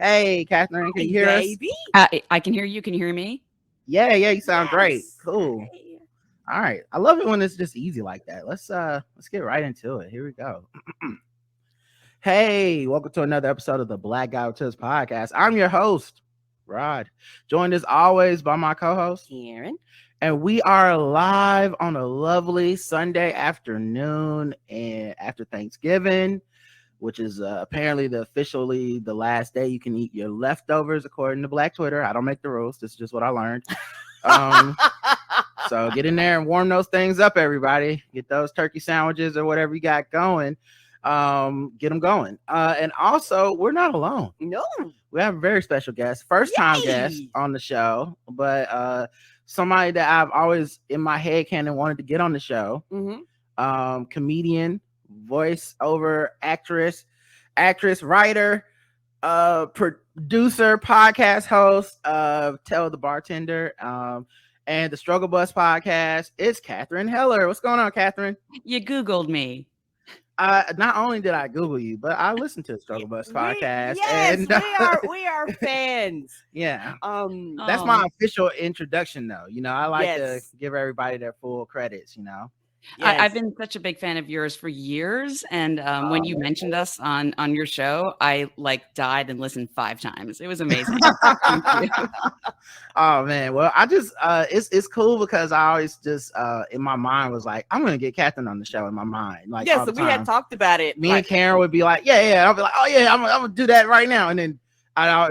Hey, Catherine, can you hear us? Baby. I can hear you. Can you hear me? Yeah, you sound great. Yes. Cool. Hey. All right. I love it when it's just easy like that. Let's get right into it. Here we go. Hey, welcome to another episode of the Black Guy with Tips podcast. I'm your host, Rod, joined as always by my co-host, Karen. and we are live on a lovely Sunday afternoon and after Thanksgiving, which is apparently officially the last day you can eat your leftovers according to Black Twitter. I don't make the rules. This is just what I learned. So get in there and warm those things up, everybody. Get those turkey sandwiches or whatever you got going. Get them going. And also, we're not alone. No. We have a very special guest, first time guest on the show, but somebody that I've always in my head canon wanted to get on the show. Mm-hmm. Comedian, voiceover actress, writer, producer, podcast host of Tell the Bartender, and the Struggle Bus podcast. It's Katherine Heller. What's going on, Katherine? You Googled me. Not only did I Google you, but I listened to the Struggle Bus podcast. Yes, we are fans. Yeah. That's my official introduction, though. I like to Yes. give everybody their full credits. Yes. I've been such a big fan of yours for years, and when you mentioned us on your show, I died and listened 5 times. It was amazing. Thank you. Oh man, well, I just it's cool because I always just in my mind was like, I'm gonna get Catherine on the show in my mind. Like, yes, so we had talked about it. Me and Karen would be like, yeah. I'll be like, oh yeah, I'm gonna do that right now, and then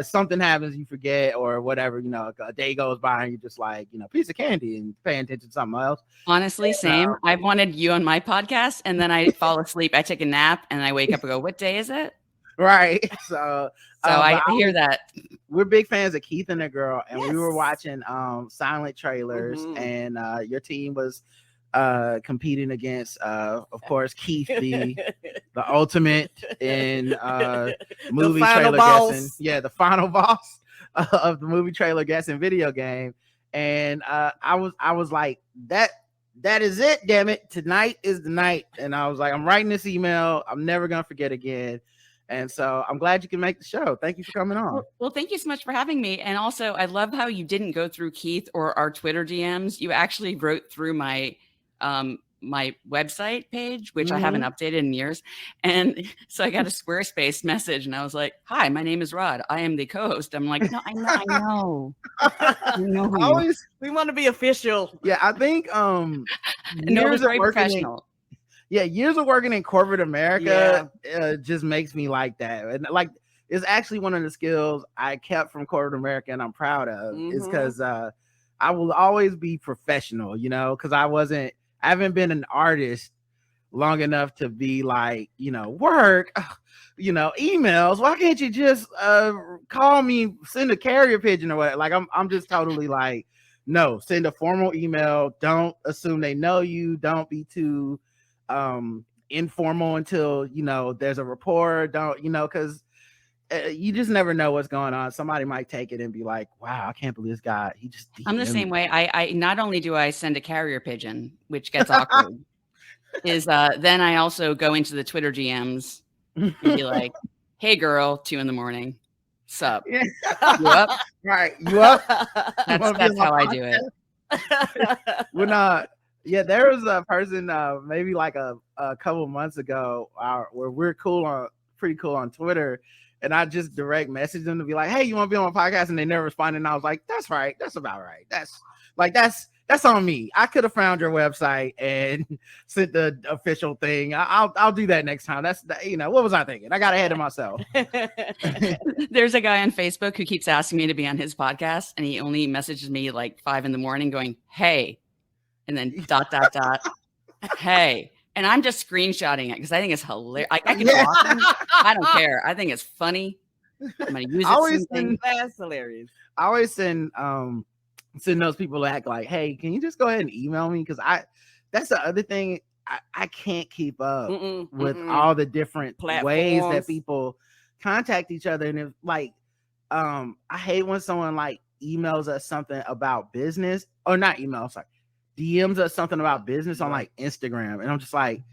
something happens, you forget or whatever. A day goes by and you're just like, piece of candy and paying attention to something else. Honestly, same. I've wanted you on my podcast, and then I fall asleep. I take a nap, and I wake up and go, "What day is it?" Right. So I hear that. We're big fans of Keith and the Girl, and we were Yes. watching silent trailers, and your team was competing against of course Keith, the ultimate in movie trailer guessing. Yeah, the final boss of the movie trailer guessing video game. And I was like, that is it, damn it. Tonight is the night. And I was like, I'm writing this email. I'm never gonna forget again. And so I'm glad you can make the show. Thank you for coming on. Well, thank you so much for having me. And also, I love how you didn't go through Keith or our Twitter DMs. You actually wrote through my my website page, which I haven't updated in years. And so I got a Squarespace message, and I was like, "Hi, my name is Rod. I am the co-host." I'm like, "No, I know. I know. We want to be official." Yeah, I think No, it was very professional. Years of working in corporate America just makes me like that. And it's actually one of the skills I kept from corporate America and I'm proud of is because I will always be professional, because I haven't been an artist long enough to be like, work, emails. Why can't you just call me, send a carrier pigeon or what? Like I'm just totally like, no, send a formal email. Don't assume they know you. Don't be too informal until there's a rapport. Don't because you just never know what's going on. Somebody might take it and be like, wow, I can't believe this guy, he just I'm the same way. I not only do I send a carrier pigeon, which gets awkward, is then I also go into the Twitter DMs and be like, hey girl, 2 a.m, sup? Yeah. You up? Right, you up? That's how I do it. When there was a person maybe like a couple months ago where we're pretty cool on Twitter, and I just direct messaged them to be like, hey, you want to be on my podcast? And they never responded. And I was like, that's right, that's about right. That's on me. I could have found your website and sent the official thing. I'll do that next time. That's what was I thinking? I got ahead of myself. There's a guy on Facebook who keeps asking me to be on his podcast, and he only messages me like 5 a.m. going, hey, and then ... hey, and I'm just screenshotting it because I think it's hilarious. I can block him. I don't care. I think it's funny. I'm gonna use it. That's hilarious. I always send those people that act like, hey, can you just go ahead and email me? Because that's the other thing. I can't keep up with all the different platforms, ways that people contact each other. And if I hate when someone emails us something about business, or not email, sorry, DMs us something about business on Instagram. And I'm just like,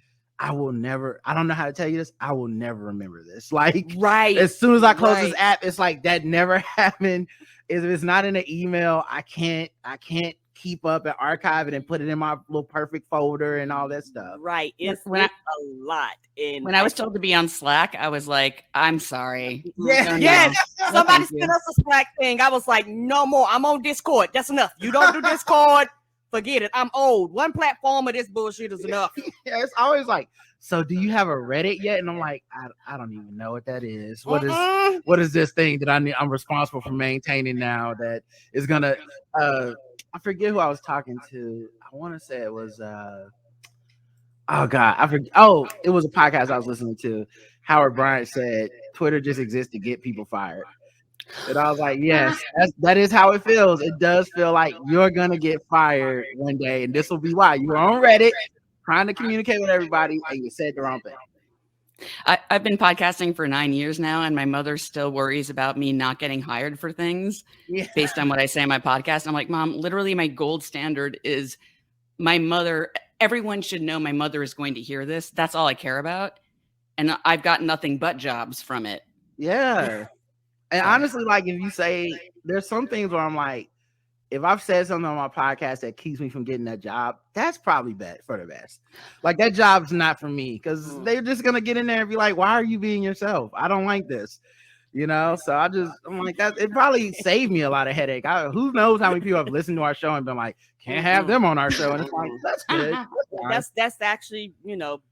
I will never, I don't know how to tell you this. I will never remember this. Like, right. as soon as I close this app, it's like that never happened. If it's not in an email, I can't keep up and archive it and put it in my little perfect folder and all that stuff. Right. It's a lot. And when I was told to be on Slack, I was like, I'm sorry. Yes. Somebody sent us a Slack thing. I was like, no more. I'm on Discord. That's enough. You don't do Discord. Forget it. I'm old. One platform of this bullshit is enough. Yeah, it's always like, so do you have a Reddit yet? And I'm like, I don't even know what that is. What is this thing that I'm responsible for maintaining now that is gonna I forget who I was talking to. I want to say it was oh god, I forget. Oh, it was a podcast I was listening to. Howard Bryant said Twitter just exists to get people fired. And I was like, yes, that is how it feels. It does feel like you're gonna get fired one day, and this will be why you were on Reddit trying to communicate with everybody and you said the wrong thing. I've been podcasting for 9 years now, and my mother still worries about me not getting hired for things based on what I say in my podcast. I'm like, Mom, literally my gold standard is my mother. Everyone should know my mother is going to hear this. That's all I care about. And I've got nothing but jobs from it. Yeah. And honestly, like if you say, there's some things where I'm like, if I've said something on my podcast that keeps me from getting that job, that's probably bad for the best. Like that job's not for me because they're just gonna get in there and be like, "Why are you being yourself? I don't like this," you know. So I'm like that. It probably saved me a lot of headache. Who knows how many people have listened to our show and been like, "Can't have them on our show," and it's like that's good. That's actually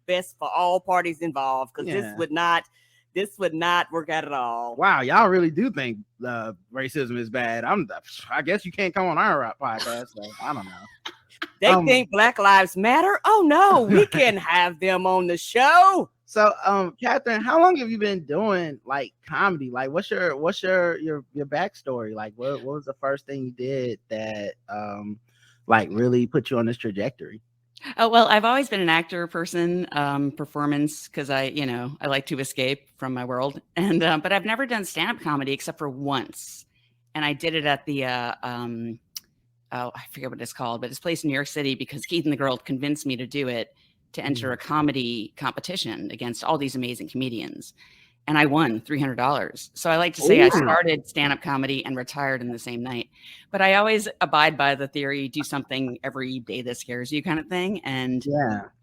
best for all parties involved because this would not work out at all. Wow, y'all really do think racism is bad. I guess you can't come on our podcast. So I don't know. They think Black Lives Matter. Oh no, we can have them on the show. So, Katherine, how long have you been doing like comedy? Like, what's your backstory? Like, what was the first thing you did that like really put you on this trajectory? Oh, well, I've always been an actor person, performance, because I like to escape from my world. And but I've never done stand-up comedy except for once. And I did it at the I forget what it's called, but it's placed in New York City because Keith and the Girl convinced me to do it, to enter a comedy competition against all these amazing comedians. And I won $300. So I like to say I started stand-up comedy and retired in the same night. But I always abide by the theory, do something every day that scares you kind of thing. And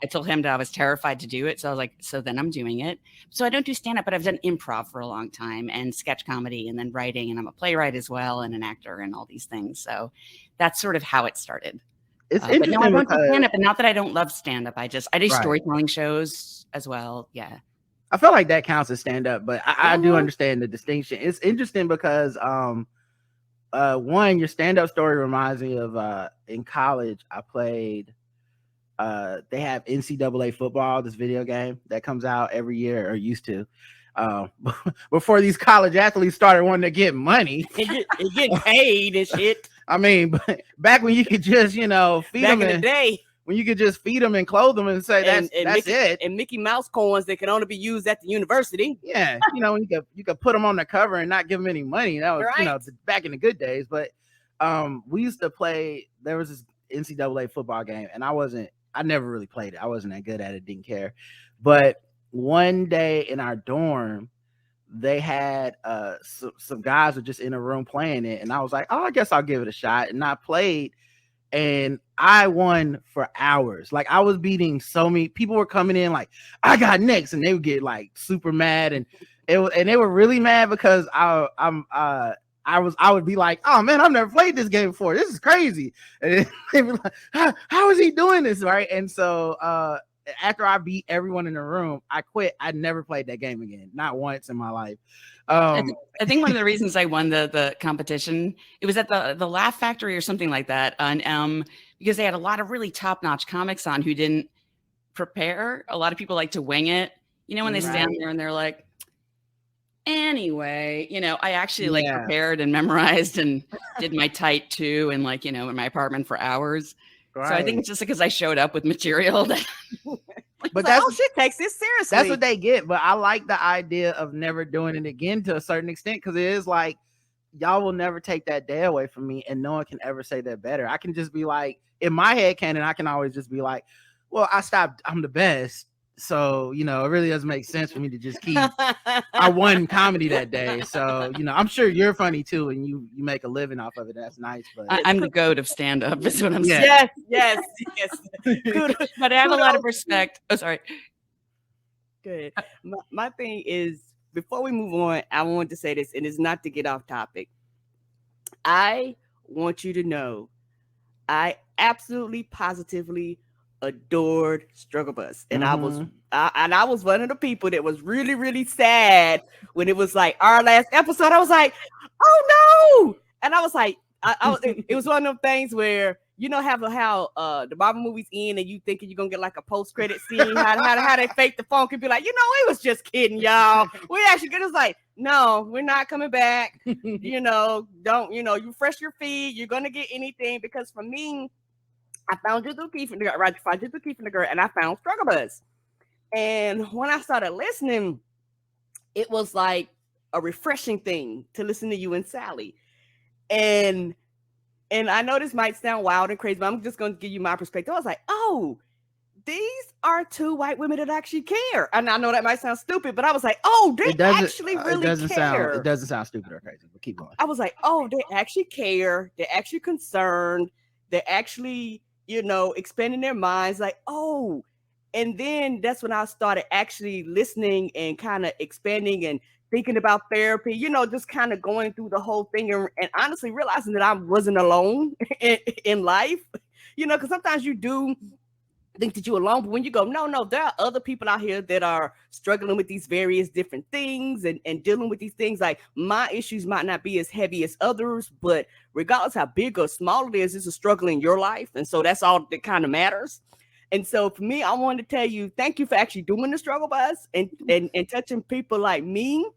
I told him that I was terrified to do it. So I was like, so then I'm doing it. So I don't do stand-up, but I've done improv for a long time and sketch comedy and then writing. And I'm a playwright as well and an actor and all these things. So that's sort of how it started. It's interesting. But no, I don't do stand-up, and not that I don't love stand-up. I do storytelling shows as well. Yeah. I feel like that counts as stand-up, but I do understand the distinction. It's interesting because one, your stand-up story reminds me of in college I played they have NCAA football, this video game that comes out every year, or used to. Before these college athletes started wanting to get money. It get paid and shit. I mean, back when you could just, feed back them in the day. When you could just feed them and clothe them and say that's it. And Mickey Mouse coins that can only be used at the university. Yeah, you could put them on the cover and not give them any money. That was back in the good days. But we used to play. There was this NCAA football game, and I never really played it. I wasn't that good at it. Didn't care. But one day in our dorm, they had some guys were just in a room playing it, and I was like, oh, I guess I'll give it a shot. And I played. And I won for hours. Like I was beating so many people were coming in like, I got next, and they would get like super mad, and they were really mad because I would be like, oh man, I've never played this game before. This is crazy. And they were like, how is he doing this? Right. And so after I beat everyone in the room, I quit. I never played that game again, not once in my life. I think one of the reasons I won the competition, it was at the Laugh Factory or something like that, and because they had a lot of really top-notch comics on who didn't prepare. A lot of people like to wing it, when they stand there and they're like, anyway, I actually prepared and memorized and did my tight too, and in my apartment for hours. Right. So I think it's just because I showed up with material that. But that's shit takes this seriously. That's what they get. But I like the idea of never doing it again to a certain extent, because it is like y'all will never take that day away from me, and no one can ever say that better. I can just be like, in my head canon, I can always just be like, well, I stopped. I'm the best. So, you know, it really doesn't make sense for me to just keep I won comedy that day. So, you know, I'm sure you're funny too, and you make a living off of it. That's nice. But I'm the goat of stand-up, is what I'm saying. Yes. But I have a lot of respect. Oh, sorry. Good. My thing is, before we move on, I want to say this, and it's not to get off topic. I want you to know I absolutely positively adored Struggle Bus. And I was one of the people that was really, really sad when it was like our last episode. I was like, oh no. And I was like, it was one of them things where, you know, how the Marvel movies end and you thinking you're gonna get like a post-credit scene, how they fake the funk and be like, you know, it was just kidding, y'all. We actually get us like, no, we're not coming back. You know, you refresh your feed, you're gonna get anything. Because for me, I found you through Keith and the Girl, and I found Struggle Bus. And when I started listening, it was like a refreshing thing to listen to you and Sally. And I know this might sound wild and crazy, but I'm just going to give you my perspective. I was like, oh, these are two white women that actually care. And I know that might sound stupid, but I was like, oh, they actually really care. It doesn't sound stupid or crazy, but keep going. I was like, oh, they actually care. They're actually concerned. They're actually, you know, expanding their minds. Like, oh. And then that's when I started actually listening and kind of expanding and thinking about therapy, you know, just kind of going through the whole thing and honestly realizing that I wasn't alone in life, you know, because sometimes you do think that you're alone, but when you go, no, there are other people out here that are struggling with these various different things and dealing with these things. Like, my issues might not be as heavy as others, but regardless how big or small it is, it's a struggle in your life. And so that's all that kind of matters. And so for me, I wanted to tell you, thank you for actually doing the Struggle Bus and touching people like me.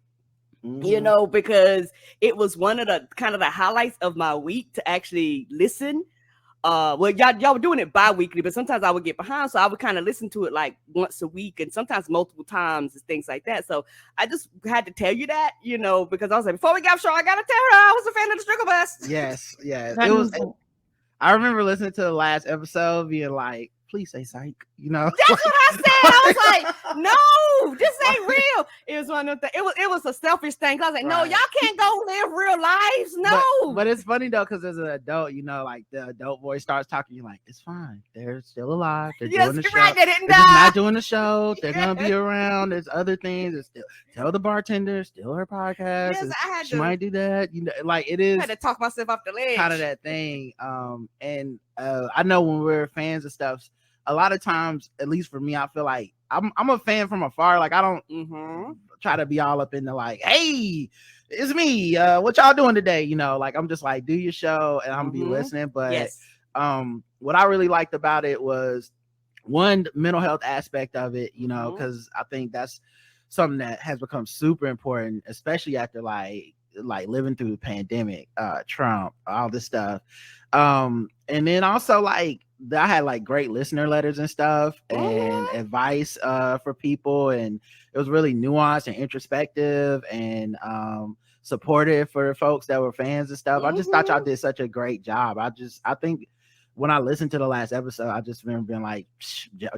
You know, because it was one of the kind of the highlights of my week to actually listen. Well, y'all were doing it bi-weekly, but sometimes I would get behind, so I would kind of listen to it like once a week and sometimes multiple times and things like that. So I just had to tell you that, you know, because I was like, before we got off show, I gotta tell her I was a fan of the Struggle Bus. Yes. It was. I remember listening to the last episode, being like, please say psych, you know. That's what I said. I was like, no, this ain't real. It was one of the it was a selfish thing. I was like, no, y'all can't go live real lives. No. But it's funny though, because as an adult, you know, like the adult voice starts talking, you're like, it's fine. They're still alive. They're doing the show. Right, they didn't They're die. just not doing the show. They're gonna be around. There's other things. It's still tell the bartender, still her podcast. Yes, she might do that. You know, like it is. I had to talk myself off the ledge. Kind of that thing. And I know when we're fans of stuff, a lot of times, at least for me, I feel like I'm a fan from afar. Like I don't try to be all up in the like, hey, it's me. What y'all doing today? You know, like I'm just like, do your show and I'm be listening. But what I really liked about it was one, the mental health aspect of it, you know, because I think that's something that has become super important, especially after like living through the pandemic, Trump, all this stuff. And then also like I had like great listener letters and stuff and advice for people, and it was really nuanced and introspective and supportive for folks that were fans and stuff. I just thought y'all did such a great job. I think when I listened to the last episode, I just remember being like,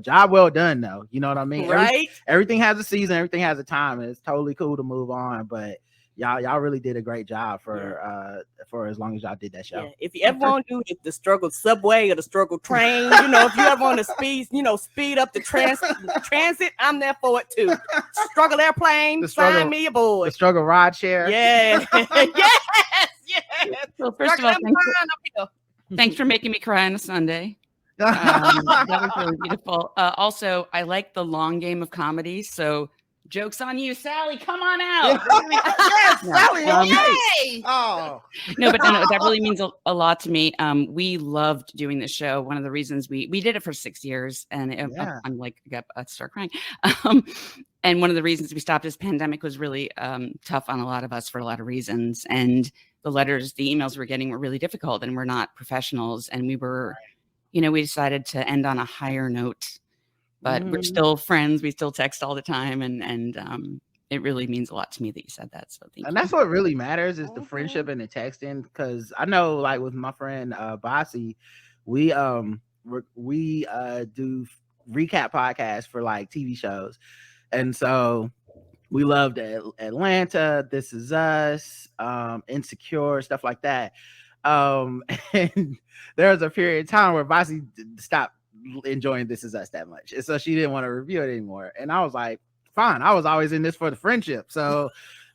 job well done though. You know what I mean? Right. Everything has a season, everything has a time, and it's totally cool to move on. But y'all really did a great job for as long as y'all did that show. Yeah. If you ever want to do the struggle subway or the struggle train, you know, if you ever want to speed up the transit, I'm there for it too. Struggle airplane, sign me aboard. The struggle ride share. Yeah. yes. Well, first of all, thanks for making me cry on a Sunday. That was really beautiful. Also, I like the long game of comedy, so joke's on you, Sally. Come on out. Yes, Sally. Yay! Oh. No, that really means a lot to me. We loved doing this show. One of the reasons we did it for 6 years, and I'm like, I start crying. And one of the reasons we stopped this pandemic was really tough on a lot of us for a lot of reasons. And the emails we're getting were really difficult, and we're not professionals. And we were, we decided to end on a higher note. But we're still friends. We still text all the time, and it really means a lot to me that you said that. So thank you. And that's what really matters is the friendship and the texting. Because I know, like with my friend Bossy, we do recap podcasts for like TV shows. And so we loved Atlanta, This Is Us, Insecure, stuff like that. And there was a period of time where Vasi stopped enjoying This Is Us that much. And so she didn't want to review it anymore. And I was like, fine, I was always in this for the friendship. So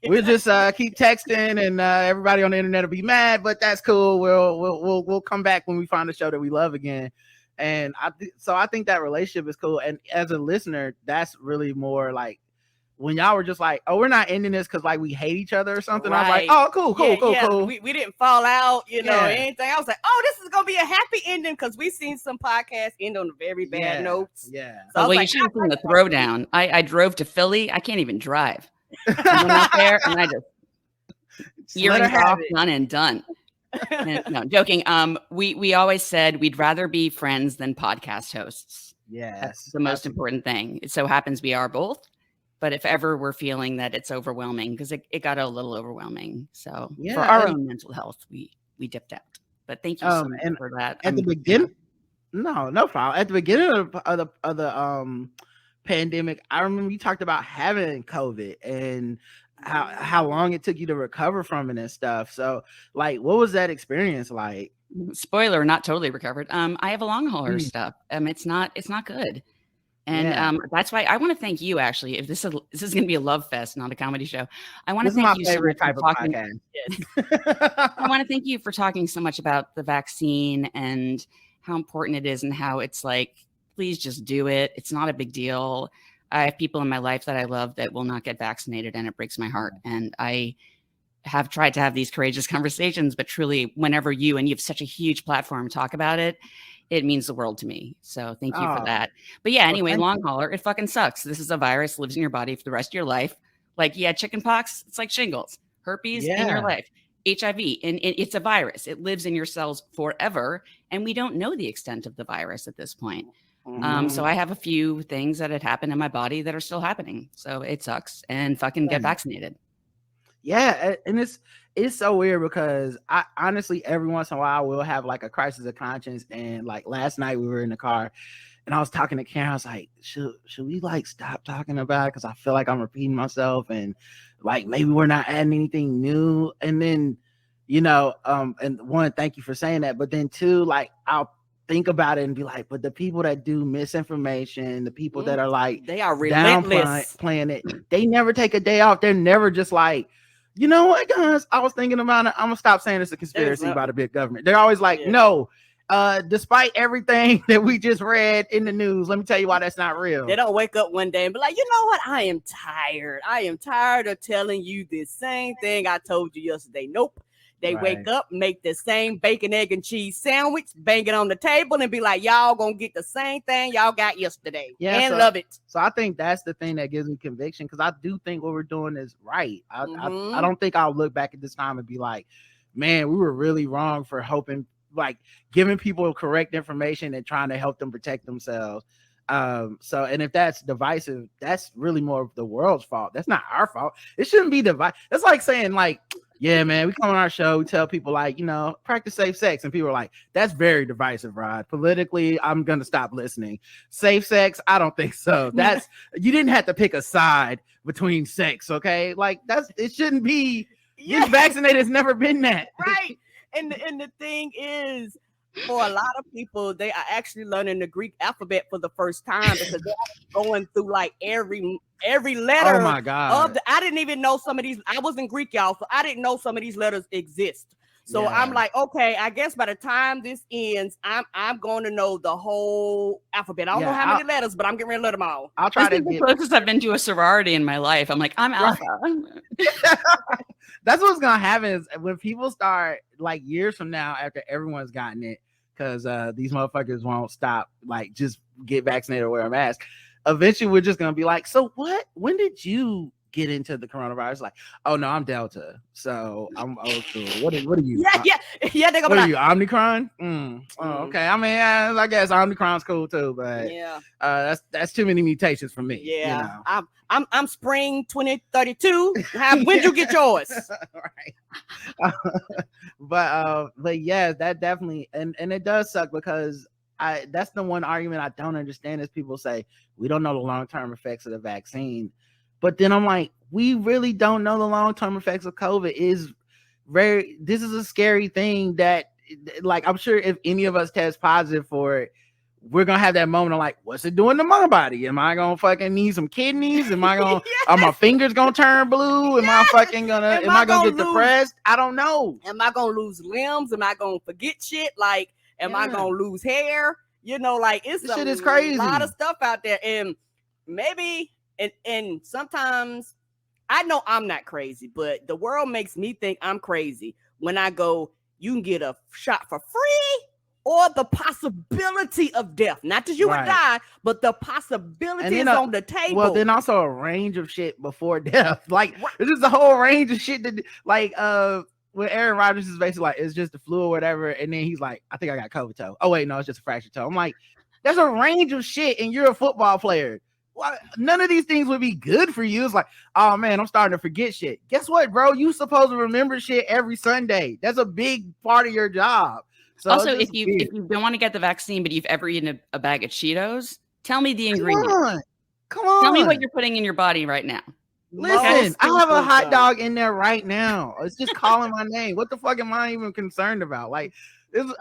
we'll just keep texting, and everybody on the internet will be mad, but that's cool. We'll come back when we find a show that we love again. And I think that relationship is cool. And as a listener, that's really more like when y'all were just like, oh, we're not ending this because like we hate each other or something. Right. I was like, oh, cool. We didn't fall out, anything. I was like, oh, this is gonna be a happy ending because we've seen some podcasts end on very bad notes. Yeah. So you should have seen the throwdown. I drove to Philly. I can't even drive. I went out there and I just earrings off, done. No, joking. We always said we'd rather be friends than podcast hosts. Yeah, that's the most important thing. It so happens we are both, but if ever we're feeling that it's overwhelming, because it got a little overwhelming. So for our own mental health, we dipped out. But thank you so much for that. At the beginning, no problem. At the beginning of the pandemic, I remember you talked about having COVID and how long it took you to recover from it and stuff. So like, what was that experience like? Spoiler, not totally recovered. I have a long hauler stuff. It's not good. And that's why I want to thank you, actually. If this is going to be a love fest, not a comedy show, I want to thank you so much for talking. I want to thank you for talking so much about the vaccine and how important it is and how it's like, please just do it. It's not a big deal. I have people in my life that I love that will not get vaccinated, and it breaks my heart. And I have tried to have these courageous conversations, but truly, whenever you have such a huge platform talk about it, it means the world to me. So thank you for that. But yeah, anyway, long hauler, it fucking sucks. This is a virus, lives in your body for the rest of your life. Like, chicken pox, it's like shingles, herpes in your life, HIV, and it's a virus. It lives in your cells forever. And we don't know the extent of the virus at this point. So I have a few things that had happened in my body that are still happening. So it sucks, and fucking get vaccinated. Yeah. And it's so weird because I honestly, every once in a while, we'll have like a crisis of conscience. And like last night we were in the car and I was talking to Karen. I was like, should we like stop talking about it? Cause I feel like I'm repeating myself and like, maybe we're not adding anything new. And then, and one, thank you for saying that. But then two, like I'll think about it and be like, but the people that do misinformation, the people that are like, they are relentless playing it, they never take a day off. They're never just like, you know what, guys, I was thinking about it. I'm gonna stop saying it's a conspiracy about a big government. They're always like, no, despite everything that we just read in the news, let me tell you why that's not real. They don't wake up one day and be like, you know what, I am tired. I am tired of telling you the same thing I told you yesterday. Nope. They wake up, make the same bacon, egg, and cheese sandwich, bang it on the table, and be like, y'all gonna get the same thing y'all got yesterday. And love it. So I think that's the thing that gives me conviction, because I do think what we're doing is right. I don't think I'll look back at this time and be like, man, we were really wrong for hoping, like giving people correct information and trying to help them protect themselves. So, and if that's divisive, that's really more of the world's fault. That's not our fault. It shouldn't be divisive. That's like saying like, yeah, man, we come on our show, we tell people like, practice safe sex. And people are like, that's very divisive, Rod. Politically, I'm going to stop listening. Safe sex, I don't think so. That's, you didn't have to pick a side between sex, okay? Like it shouldn't be, getting vaccinated has never been that. Right. And the thing is, for a lot of people, they are actually learning the Greek alphabet for the first time because they're going through like every letter. Oh my God. I didn't even know some of these. I wasn't Greek, y'all, so I didn't know some of these letters exist. So I'm like, okay, I guess by the time this ends, I'm going to know the whole alphabet. I don't know how many letters, but I'm getting ready to learn them all. I'll try to get the closest I've been to a sorority in my life. I'm like, I'm alpha. That's what's gonna happen is when people start like years from now after everyone's gotten it, because these motherfuckers won't stop, like just get vaccinated or wear a mask. Eventually we're just gonna be like, so what? When did you get into the coronavirus? Like, oh no, I'm Delta, so I'm old school. What are you? Yeah. They're gonna what are you, Omicron? Oh, okay. I mean, I guess Omicron's cool too, but that's too many mutations for me. Yeah, I'm spring 2032. When'd you get yours? Right. But yeah, that definitely, and it does suck because that's the one argument I don't understand is people say we don't know the long-term effects of the vaccine. But then I'm like, we really don't know the long-term effects of COVID. This is a scary thing that, like, I'm sure if any of us test positive for it, we're gonna have that moment of like, what's it doing to my body? Am I gonna fucking need some kidneys? Am I gonna are my fingers gonna turn blue? Am I fucking gonna am I gonna get depressed? I don't know. Am I gonna lose limbs? Am I gonna forget shit? Like, am I gonna lose hair? You know, like, it's this shit is crazy. A lot of stuff out there. And maybe and sometimes I know I'm not crazy, but the world makes me think I'm crazy when I go, you can get a shot for free or the possibility of death. Not that you would die, but the possibility is on the table. Well, then also a range of shit before death. Like, this is a whole range of shit that, like, when Aaron Rodgers is basically like, it's just the flu or whatever, and then he's like, I think I got COVID toe. Oh wait, no, it's just a fractured toe. I'm like, there's a range of shit, and you're a football player. Well, none of these things would be good for you. It's like, oh man, I'm starting to forget shit. Guess what, bro? You supposed to remember shit every Sunday. That's a big part of your job. So also, if you don't want to get the vaccine, but you've ever eaten a bag of Cheetos, tell me the ingredient. Come on. Tell me what you're putting in your body right now. Listen, I have a hot dog in there right now. It's just calling my name. What the fuck am I even concerned about? Like,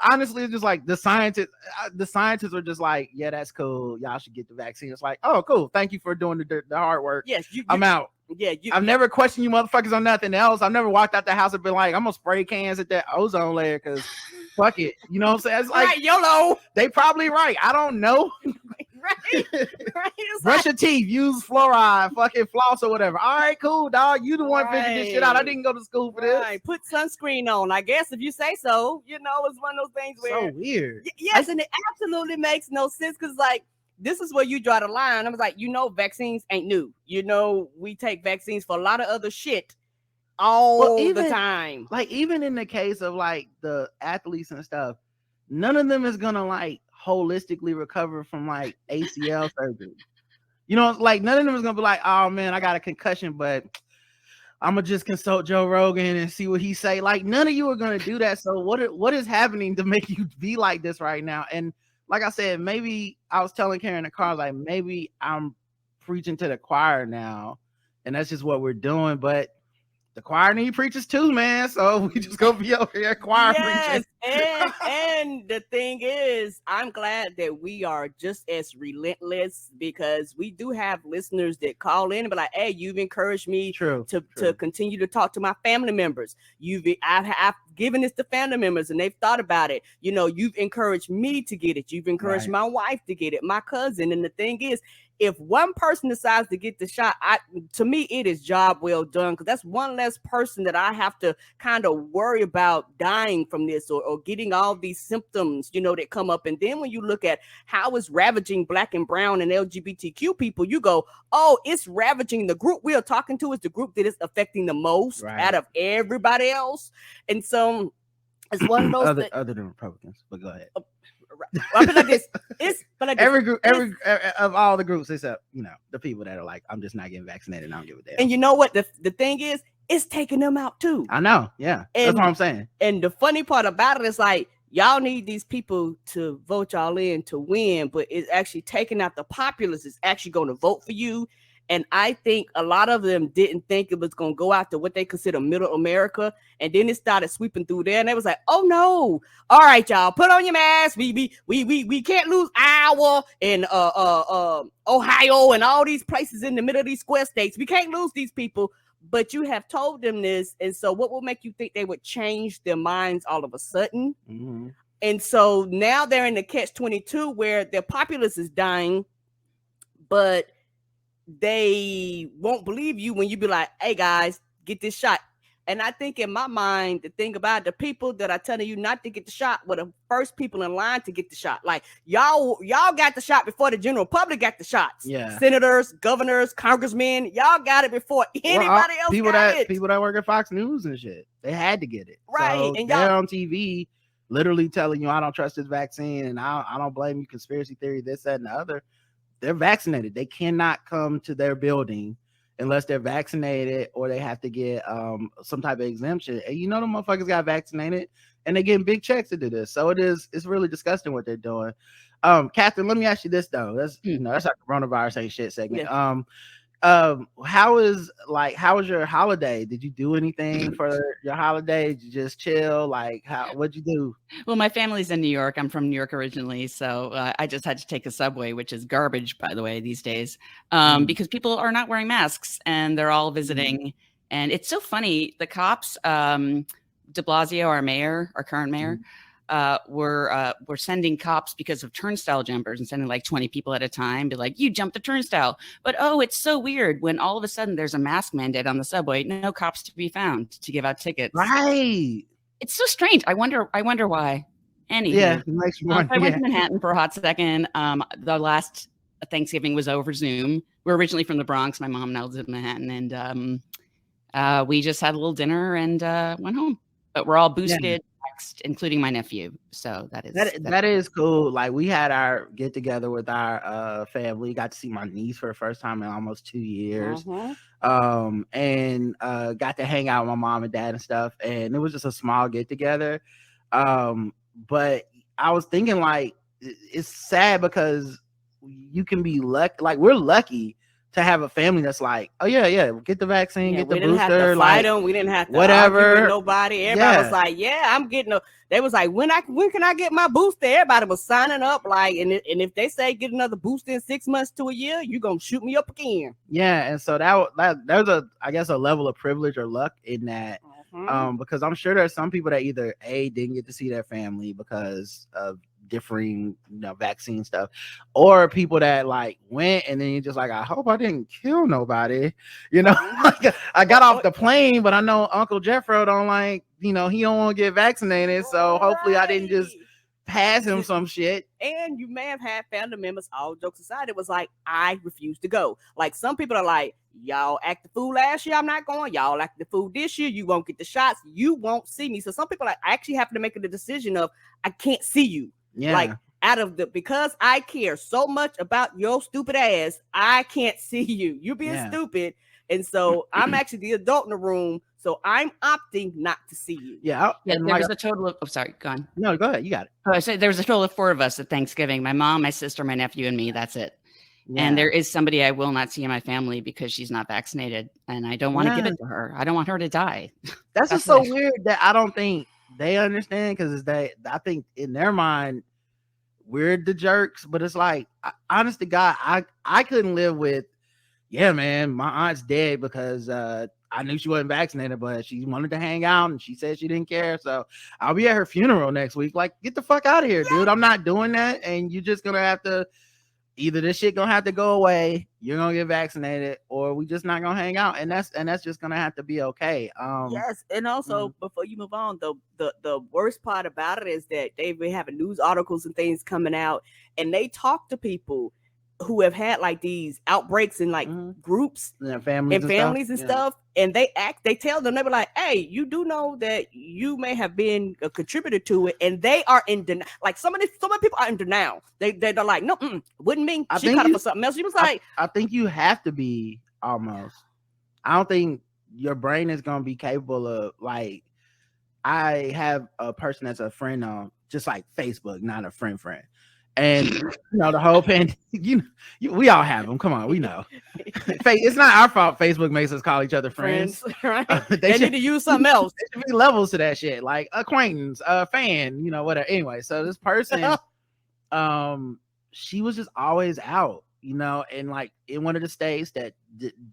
honestly, it's just like the scientists are just like, yeah, that's cool. Y'all should get the vaccine. It's like, oh, cool. Thank you for doing the hard work. Yes, I'm out. Yeah, I've never questioned you motherfuckers on nothing else. I've never walked out the house and been like, I'm gonna spray cans at that ozone layer because fuck it. You know what I'm saying? It's like, YOLO. They probably right. I don't know. Right. Brush your teeth, use fluoride, fucking floss or whatever. All right, cool, dog. You the one figuring this shit out. I didn't go to school for this. Put sunscreen on, I guess, if you say so. You know, it's one of those things where so weird. Yes, and it absolutely makes no sense because, like, this is where you draw the line. I was like, vaccines ain't new. We take vaccines for a lot of other shit all the time. Like, even in the case of like the athletes and stuff, none of them is gonna like holistically recover from like ACL surgery. Like none of them is gonna be like, oh man, I got a concussion, but I'm gonna just consult Joe Rogan and see what he say. Like, none of you are gonna do that. So what is happening to make you be like this right now? And like I said, maybe I was telling Karen in the car, like, maybe I'm preaching to the choir now, and that's just what we're doing. But the choir need preachers too, man. So we just gonna be over here choir preaching. And the thing is, I'm glad that we are just as relentless because we do have listeners that call in and be like, hey, you've encouraged me to continue to talk to my family members. I've given this to family members and they've thought about it. You've encouraged me to get it. You've encouraged my wife to get it, my cousin. And the thing is, if one person decides to get the shot, to me, it is job well done because that's one less person that I have to kind of worry about dying from this or getting all these symptoms, that come up. And then when you look at how it's ravaging Black and brown and LGBTQ people, you go, oh, it's ravaging the group we are talking to is the group that is affecting the most out of everybody else. And so it's one of those other than Republicans, but go ahead. I feel like this. Every group, of all the groups, except the people that are like, I'm just not getting vaccinated. And I don't give a damn. And you know what? The thing is, it's taking them out too. I know. Yeah, that's what I'm saying. And the funny part about it is like, y'all need these people to vote y'all in to win, but it's actually taking out the populace. Is actually going to vote for you. And I think a lot of them didn't think it was going to go out to what they consider middle America. And then it started sweeping through there. And they was like, oh, no. All right, y'all, put on your mask. We can't lose Iowa and Ohio and all these places in the middle of these square states. We can't lose these people. But you have told them this. And so what will make you think they would change their minds all of a sudden? Mm-hmm. And so now they're in the catch-22 where their populace is dying, but they won't believe you when you be like, hey guys, get this shot. And I think in my mind, the thing about the people that are telling you not to get the shot were the first people in line to get the shot. Like y'all got the shot before the general public got the shots. Yeah. Senators, governors, congressmen, y'all got it before anybody else got it. People that work at Fox News and shit, they had to get it. Right. So and they're on TV literally telling you, I don't trust this vaccine and I don't blame you, conspiracy theory, this, that, and the other. They're vaccinated. They cannot come to their building unless they're vaccinated or they have to get some type of exemption. And the motherfuckers got vaccinated and they're getting big checks to do this. So it's really disgusting what they're doing. Catherine, let me ask you this though. That's our coronavirus ain't shit segment. Yeah. How was your holiday? Did you do anything for your holiday? Did you just chill? Like, what'd you do? Well, my family's in New York. I'm from New York originally, so I just had to take a subway, which is garbage, by the way, these days, because people are not wearing masks and they're all visiting. And it's so funny. The cops, De Blasio, our current mayor, were sending cops because of turnstile jumpers and sending like 20 people at a time, be like, you jumped the turnstile. But it's so weird when all of a sudden there's a mask mandate on the subway, no cops to be found to give out tickets. Right. It's so strange. I wonder why. Anywho, yeah, I went to Manhattan for a hot second. The last Thanksgiving was over Zoom. We're originally from the Bronx. My mom now lives in Manhattan, and we just had a little dinner and went home. But we're all boosted, including my nephew. So that is cool. Like, we had our get together with our family. Got to see my niece for the first time in almost 2 years. And got to hang out with my mom and dad and stuff. And it was just a small get together. But I was thinking, like, it's sad because you can be lucky. Like, we're lucky to have a family that's like, oh yeah, get the vaccine, get the booster. Have to fight them. We didn't have to whatever. Argue with nobody. Everybody was like, yeah, I'm getting. They was like, when can I get my booster? Everybody was signing up, like, and if they say get another booster in 6 months to a year, you gonna shoot me up again. Yeah, and so that there's a level of privilege or luck in that, because I'm sure there's some people that either didn't get to see their family because of differing vaccine stuff, or people that like went and then you're just like, I hope I didn't kill nobody, like, I got off the plane, but I know Uncle Jeffro don't like, he don't want to get vaccinated, so hopefully I didn't just pass him some shit. And you may have had family members, all jokes aside, it was like, I refuse to go. Like, some people are like, y'all act the fool last year, I'm not going. Y'all act the fool this year, you won't get the shots, you won't see me. So some people are actually have to make the decision of, I can't see you. Yeah. Like, because I care so much about your stupid ass, I can't see you. You're being stupid. And so I'm actually the adult in the room. So I'm opting not to see you. Yeah. There was a total of, sorry, go on. No, go ahead. You got it. I said there was a total of 4 of us at Thanksgiving. My mom, my sister, my nephew, and me. That's it. Yeah. And there is somebody I will not see in my family because she's not vaccinated. And I don't want to give it to her. I don't want her to die. That's just so weird that I don't think they understand, because I think in their mind we're the jerks, but it's like, honest to God, I couldn't live with, yeah, man, my aunt's dead because I knew she wasn't vaccinated, but she wanted to hang out and she said she didn't care, so I'll be at her funeral next week. Like, get the fuck out of here, dude. I'm not doing that, and you're just gonna have to, either this shit gonna have to go away, you're gonna get vaccinated, or we just not gonna hang out, and that's just gonna have to be okay. Yes, and also before you move on, the worst part about it is that they've been having news articles and things coming out, and they talk to people who have had like these outbreaks in like groups and families and stuff, and they tell them, they were like, hey, you do know that you may have been a contributor to it, and they are in denial. Like, some people are in denial. They're like, no, wouldn't mean she caught it for something else. She was like, I think you have to be, almost. I don't think your brain is gonna be capable of, like, I have a person that's a friend on just like Facebook, not a friend. And the whole we all have them. Come on, we know. It's not our fault Facebook makes us call each other friends. Right? They need to use something else. There should be levels to that shit, like acquaintance, fan, whatever. Anyway, so this person, she was just always out, and like in one of the states that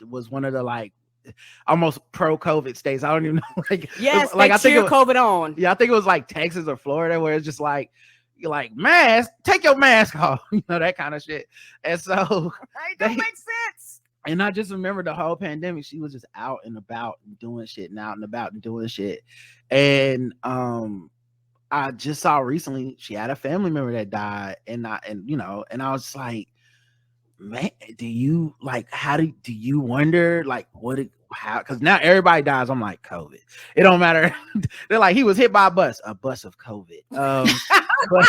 was one of the like almost pro-COVID states. I don't even know. Like, yes, like I think it was, COVID on. Yeah, I think it was like Texas or Florida, where it's just like, you're like, mask, take your mask off, that kind of shit. And so it don't make sense. And I just remember the whole pandemic, she was just out and about and doing shit, and out and about and doing shit. And I just saw recently she had a family member that died, and I was just like, man, do you wonder like how, because now everybody dies. I'm like, COVID, it don't matter. They're like, he was hit by a bus of COVID. But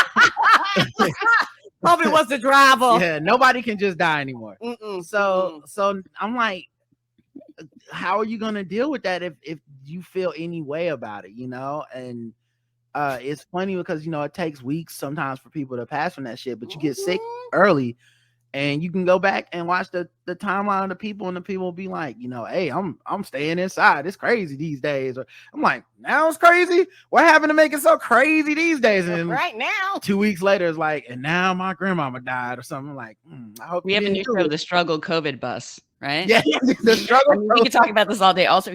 COVID was the driver. Yeah, nobody can just die anymore. So I'm like, how are you gonna deal with that if you feel any way about it, and it's funny because it takes weeks sometimes for people to pass from that shit, but you get sick early. And you can go back and watch the timeline of the people, and the people will be like, hey, I'm staying inside. It's crazy these days. Or I'm like, now it's crazy. What happened to make it so crazy these days? And right now, 2 weeks later, it's like, and now my grandmama died or something. I'm like, I hope we have a new show, The Struggle COVID Bus, right? Yeah, the struggle. I mean, we could talk about this all day. Also,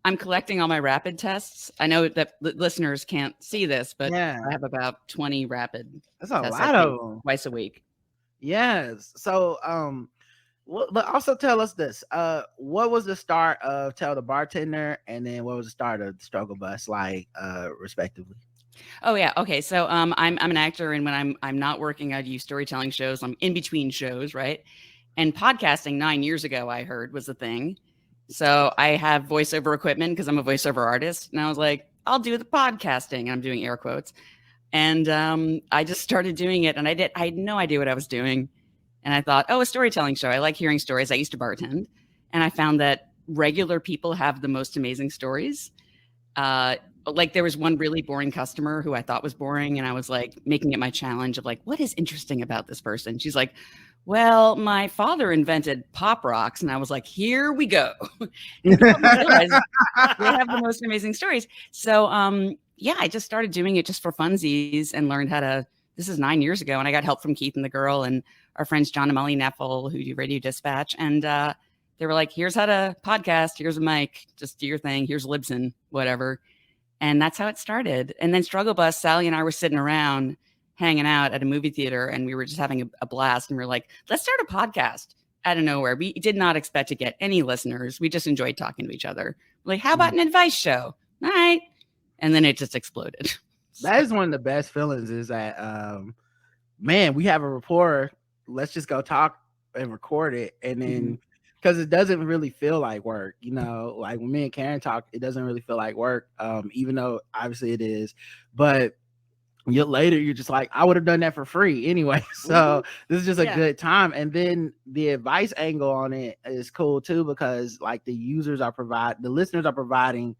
I'm collecting all my rapid tests. I know that listeners can't see this, but I have about 20 rapid. That's a lot of them. Twice a week. Yes. So, but also tell us this. What was the start of Tell the Bartender, and then what was the start of the Struggle Bus, like, respectively? Oh yeah. Okay. So, I'm an actor, and when I'm not working, I do storytelling shows. I'm in between shows, right? And podcasting 9 years ago, I heard, was a thing. So I have voiceover equipment because I'm a voiceover artist, and I was like, I'll do the podcasting. And I'm doing air quotes. And I just started doing it, and I had no idea what I was doing. And I thought, a storytelling show. I like hearing stories. I used to bartend, and I found that regular people have the most amazing stories. Like there was one really boring customer who I thought was boring, and I was like making it my challenge of like, what is interesting about this person? She's like, well, my father invented pop rocks. And I was like, here we go. And realized they have the most amazing stories. So, I just started doing it just for funsies and learned how to, this is 9 years ago. And I got help from Keith and the girl and our friends, John and Molly Neffel, who do Radio Dispatch. And they were like, here's how to podcast. Here's a mic. Just do your thing. Here's Libsyn, whatever. And that's how it started. And then Struggle Bus, Sally and I were sitting around hanging out at a movie theater, and we were just having a blast. And we were like, let's start a podcast out of nowhere. We did not expect to get any listeners. We just enjoyed talking to each other. We're like, how about an advice show? All right. And then it just exploded. That is one of the best feelings, is that, man, we have a rapport. Let's just go talk and record it. And then, because it doesn't really feel like work, like when me and Karen talk, it doesn't really feel like work, even though obviously it is. But later you're just like, I would have done that for free anyway. So this is just a good time. And then the advice angle on it is cool too, because like the listeners are providing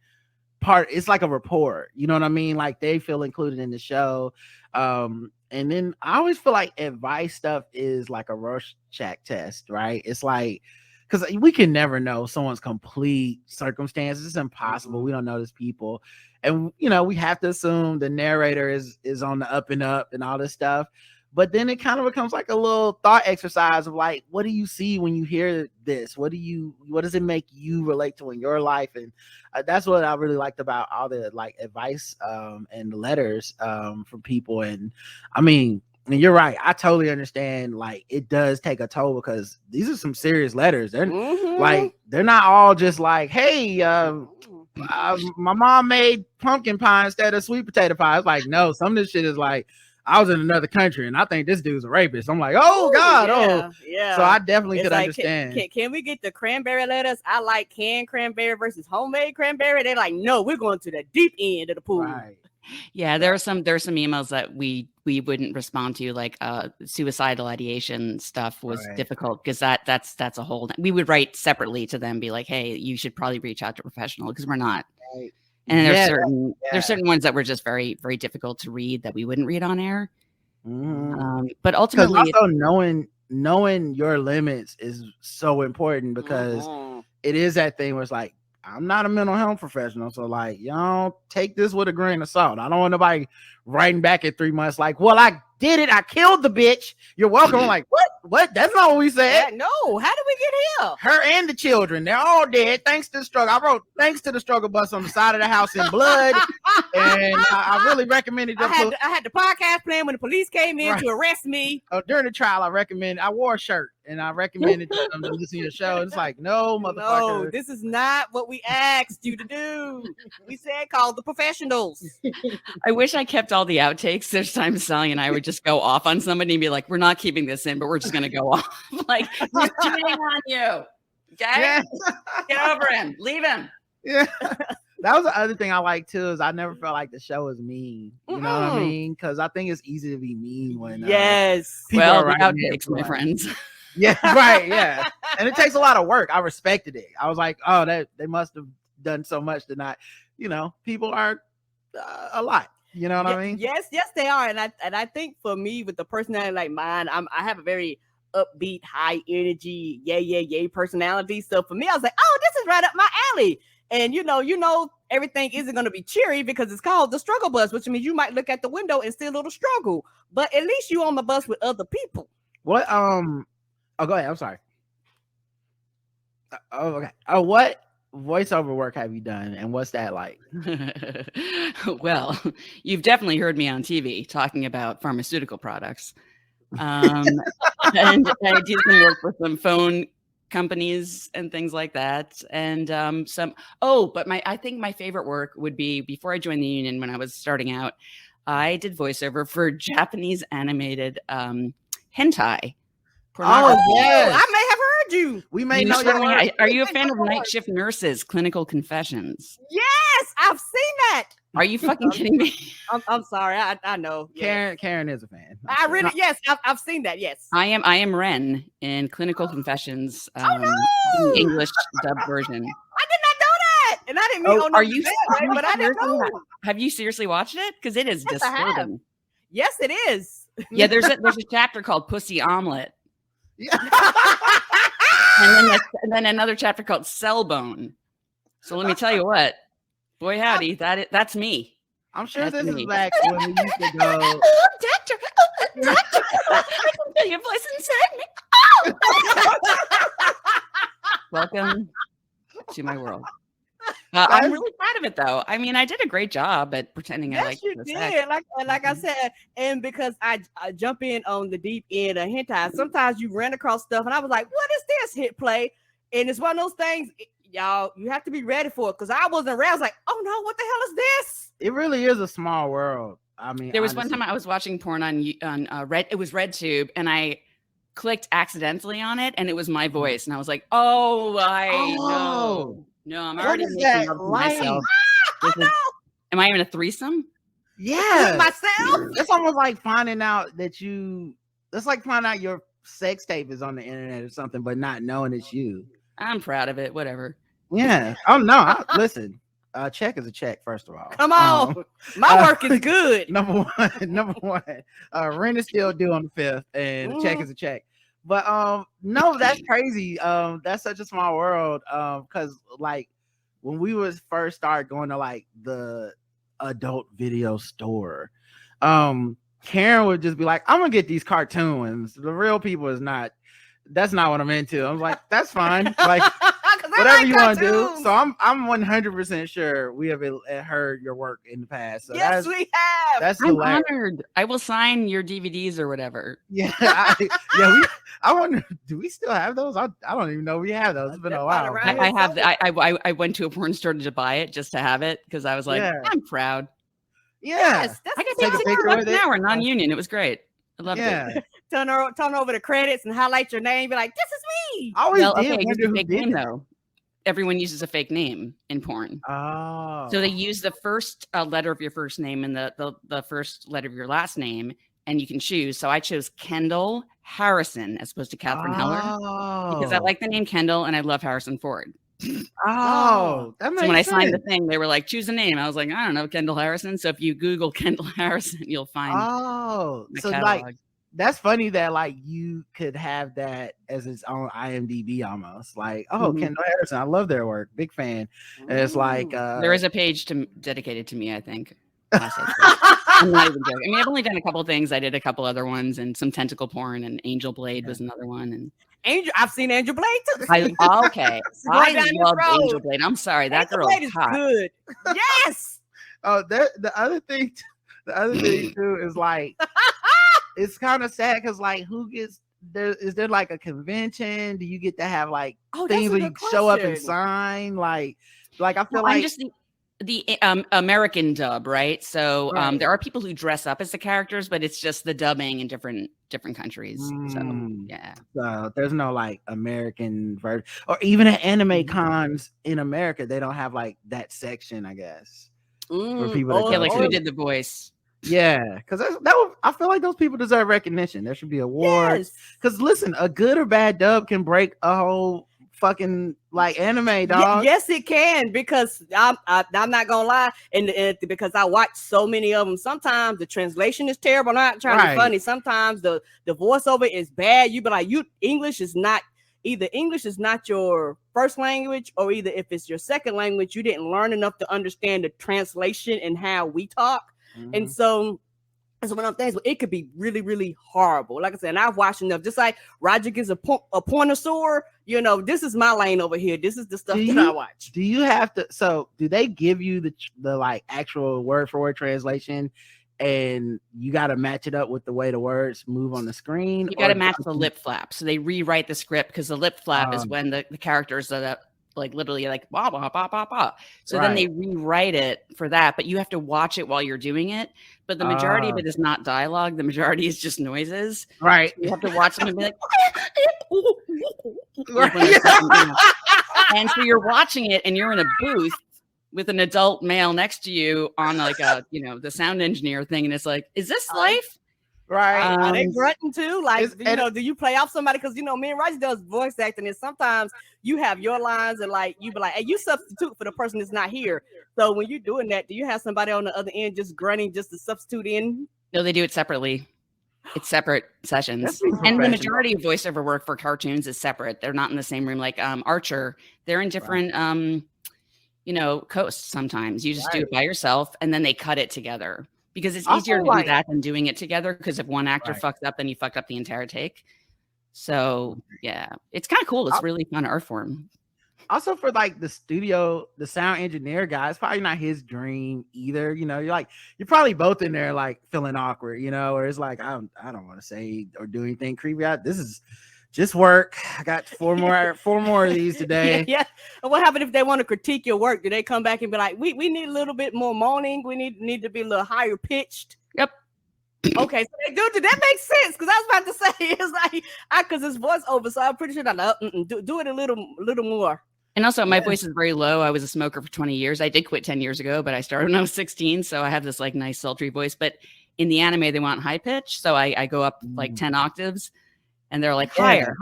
part. It's like a rapport, you know what I mean? Like they feel included in the show. And then I always feel like advice stuff is like a Rorschach test, right? It's like, because we can never know someone's complete circumstances. It's impossible. We don't know these people. And, we have to assume the narrator is on the up and up and all this stuff. But then it kind of becomes like a little thought exercise of like, what do you see when you hear this? What does it make you relate to in your life? And that's what I really liked about all the like advice and letters from people. And I mean, and you're right. I totally understand. Like, it does take a toll because these are some serious letters. They're like, they're not all just like, hey, my mom made pumpkin pie instead of sweet potato pie. It's like, no, some of this shit is like, I was in another country and I think this dude's a rapist. I'm like, oh God, yeah. So I definitely could like, understand. Can we get the cranberry letters? I like canned cranberry versus homemade cranberry. They're like, no, we're going to the deep end of the pool. Right. Yeah, there are some emails that we wouldn't respond to, like suicidal ideation stuff was difficult because that's a whole. We would write separately to them, be like, hey, you should probably reach out to a professional because we're not. Right. And there's certain ones that were just very, very difficult to read that we wouldn't read on air. But ultimately, also knowing your limits is so important because it is that thing where it's like, I'm not a mental health professional, so like, y'all take this with a grain of salt. I don't want nobody writing back at 3 months like, well, I did it. I killed the bitch. You're welcome. I'm like, what? That's not what we said. No. How did we get here? Her and the children, they're all dead thanks to the struggle. I wrote thanks to the struggle bus on the side of the house in blood, and I really recommended. I had the podcast playing when the police came in to arrest me. During the trial, I wore a shirt and I recommended them to listen to the show. And it's like, no, motherfucker. No, this is not what we asked you to do. We said call the professionals. I wish I kept all the outtakes. There's times Sally and I would just go off on somebody and be like, we're not keeping this in, but we're just going to go off. Like, he's cheating on you. Okay? Yeah. Get over him. Leave him. Yeah. That was the other thing I like too, is I never felt like the show was mean. You know what I mean? Because I think it's easy to be mean when people are outtakes, my friends. Yeah, right. Yeah. And it takes a lot of work. I respected it. I was like, oh, they must have done so much to not, people are a lot. You know what I mean? Yes, they are. And I think for me, with the personality like mine, I have a very upbeat, high energy, yay personality. So for me, I was like, oh, this is right up my alley. And you know, everything isn't going to be cheery because it's called the struggle bus, which means you might look at the window and see a little struggle, but at least you on the bus with other people. What? Oh, go ahead. I'm sorry. Oh, okay. Oh, what voiceover work have you done, and what's that like? Well, you've definitely heard me on TV talking about pharmaceutical products. And I do some work with some phone companies and things like that. And but I think my favorite work would be before I joined the union when I was starting out, I did voiceover for Japanese animated hentai. Oh, yes. I may have heard you. We may know your work. Are you a fan of Night Shift Nurses, Clinical Confessions? Yes, I've seen that. Are you fucking kidding me? I'm sorry. I know. Karen is a fan. Yes, I've seen that. Yes. I am Ren in Clinical Confessions, no! the English dub version. I did not know that. And I didn't mean are you but I didn't know. Have you seriously watched it? Because it is disturbing. Yes, it is. Yeah, there's a chapter called Pussy Omelet. Yeah. and then another chapter called Cell Bone. So let me tell you what. Boy, howdy, that's me. I'm sure That's this me. is back when we used to go. Doctor, I can feel your voice inside me. Welcome to my world. I'm really proud of it, though. I mean, I did a great job at pretending I liked you did. Like I said, and because I jump in on the deep end of hentai, sometimes you ran across stuff, and I was like, "What is this?" Hit play, and it's one of those things. Y'all, you have to be ready for it because I wasn't ready. I was like, oh no, what the hell is this? It really is a small world. I mean, there was one time I was watching porn on Red. It was RedTube, and I clicked accidentally on it, and it was my voice, and I was like, oh, I know. No, I'm already making up for myself. Am I in a threesome? Yeah, myself. It's almost like finding out that it's like finding out your sex tape is on the internet or something, but not knowing it's you. I'm proud of it. Whatever. Yeah. Oh no. Listen. Check is a check. First of all, come on. My work is good. Number one. Rent is still due on the 5th, and a check is a check. But no, that's crazy. That's such a small world. Because like when we was first started going to like the adult video store, Karen would just be like, "I'm gonna get these cartoons. The real people is not." That's not what I'm into. I'm like, that's fine. Like, whatever you want to do. So I'm 100% sure we have heard your work in the past. So yes, we have. That's I'm hilarious. honored. I will sign your DVDs or whatever. Yeah, I wonder, do we still have those? I don't even know we have those. It's been a while. I have. I went to a porn store to buy it just to have it because I was like, I'm proud. Yeah, yes, I got to take a picture of it. An hour non-union. It was great. I loved it. Turn over the credits and highlight your name. Be like, this is me. I always did use a fake name though. Everyone uses a fake name in porn. Oh, so they use the first letter of your first name and the first letter of your last name, and you can choose. So I chose Kendall Harrison as opposed to Katherine Heller because I like the name Kendall and I love Harrison Ford. Oh, that makes so when I sense. signed the thing, they were like, choose a name. I was like, I don't know, Kendall Harrison. So if you Google Kendall Harrison, you'll find. Oh, so catalog. Like that's funny that like you could have that as its own IMDb almost. Like, Kendall Harrison, I love their work, big fan. And it's like there is a page dedicated to me, I think. I'm not even joking. I mean, I've only done a couple of things. I did a couple other ones and some tentacle porn, and Angel Blade was another one. And I've seen Angel Blade too. I love Angel Blade. I'm sorry, that girl is hot. Good. Yes. The other thing too is like it's kind of sad because like who gets there? Is there like a convention? Do you get to have like things where you show up and sign? Like I feel like I'm just the American dub, right? So there are people who dress up as the characters, but it's just the dubbing in different countries. So yeah. So there's no like American version, or even at anime cons in America, they don't have like that section, I guess. For people that like who did the voice. Yeah, because I feel like those people deserve recognition. There should be awards. Because listen, a good or bad dub can break a whole fucking like anime, dog. Yes, it can, because I'm not gonna lie, and because I watch so many of them. Sometimes the translation is terrible. I'm not trying to be funny. Sometimes the voiceover is bad. You be like, English is not your first language, or either if it's your second language, you didn't learn enough to understand the translation and how we talk. And so that's one of the things, but it could be really, really horrible. Like I said, and I've watched enough. Just like Roger gets a pointer, this is my lane over here. This is the stuff that I watch. Do you have to? So, do they give you the like actual word for word translation, and you got to match it up with the way the words move on the screen? You got to match the lip flap. So they rewrite the script, because the lip flap is when the characters that like literally like bah, bah, bah, bah, bah. So then they rewrite it for that, but you have to watch it while you're doing it. But the majority of it is not dialogue. The majority is just noises. Right. So you have to watch them and be like, and so you're watching it and you're in a booth with an adult male next to you on like the sound engineer thing. And it's like, is this life? Right. Are they grunting too? Like, do you play off somebody? Because, me and Roger does voice acting, and sometimes you have your lines and like, you be like, hey, you substitute for the person that's not here. So when you're doing that, do you have somebody on the other end just grunting just to substitute in? No, they do it separately. It's separate sessions. And the majority of voiceover work for cartoons is separate. They're not in the same room. Like Archer, they're in different, coasts sometimes. You just do it by yourself, and then they cut it together. Because it's easier to do that than doing it together. Because if one actor fucks up, then you fucked up the entire take. So yeah, it's kind of cool. It's really fun art form. Also, for like the studio, the sound engineer guy, it's probably not his dream either. You're probably both in there like feeling awkward, or it's like I don't want to say or do anything creepy. This is just work. I got four more of these today. Yeah. And what happened if they want to critique your work? Do they come back and be like, we need a little bit more moaning. We need to be a little higher pitched. Yep. Okay, so they do. That makes sense, because I was about to say, it's like because it's voiceover, so I'm pretty sure do it a little more. And also, my voice is very low. I was a smoker for 20 years. I did quit 10 years ago, but I started when I was 16, so I have this like nice sultry voice. But in the anime, they want high pitch, so I go up like 10 octaves. And they're like, higher,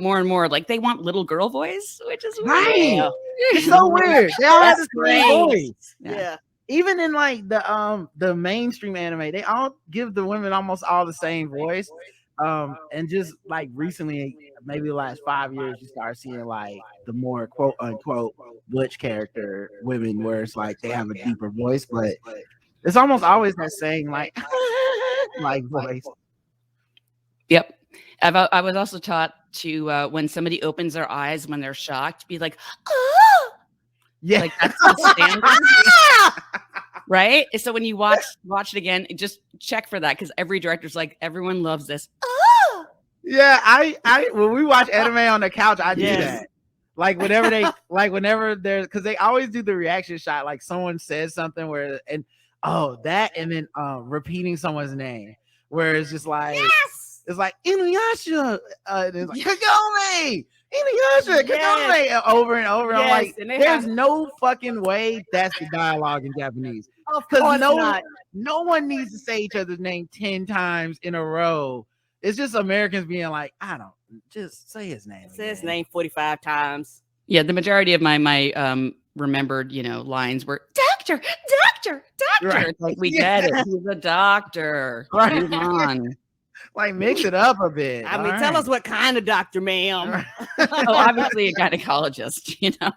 more and more. Like they want little girl voice, which is weird. It's so weird. They all have the same voice. Yeah. Even in like the mainstream anime, they all give the women almost all the same voice. And just like recently, maybe the last 5 years, you start seeing like the more quote unquote butch character women, where it's like they have a deeper voice, but it's almost always that same like voice. Yep. I was also taught to when somebody opens their eyes when they're shocked, be like, oh, yeah, like that's the standard, right? So when you watch it again, just check for that, because every director's like, everyone loves this. Oh, yeah. I when we watch anime on the couch, I do that. Like whenever they're, because they always do the reaction shot, like someone says something and then repeating someone's name, where it's just like. Yes! It's like Inuyasha, and it's like Kagome, Inuyasha, Kagome, over and over. Yes, I'm like, there's no fucking way that's the dialogue in Japanese. Because no one needs to say each other's name 10 times in a row. It's just Americans being like, just say his name. Say his name 45 times. Yeah, the majority of my remembered, lines were doctor. Right. Like we get it. He's a doctor. Right. Move on. Like mix it up a bit. I mean, tell us what kind of doctor, ma'am. Obviously a gynecologist, Yeah,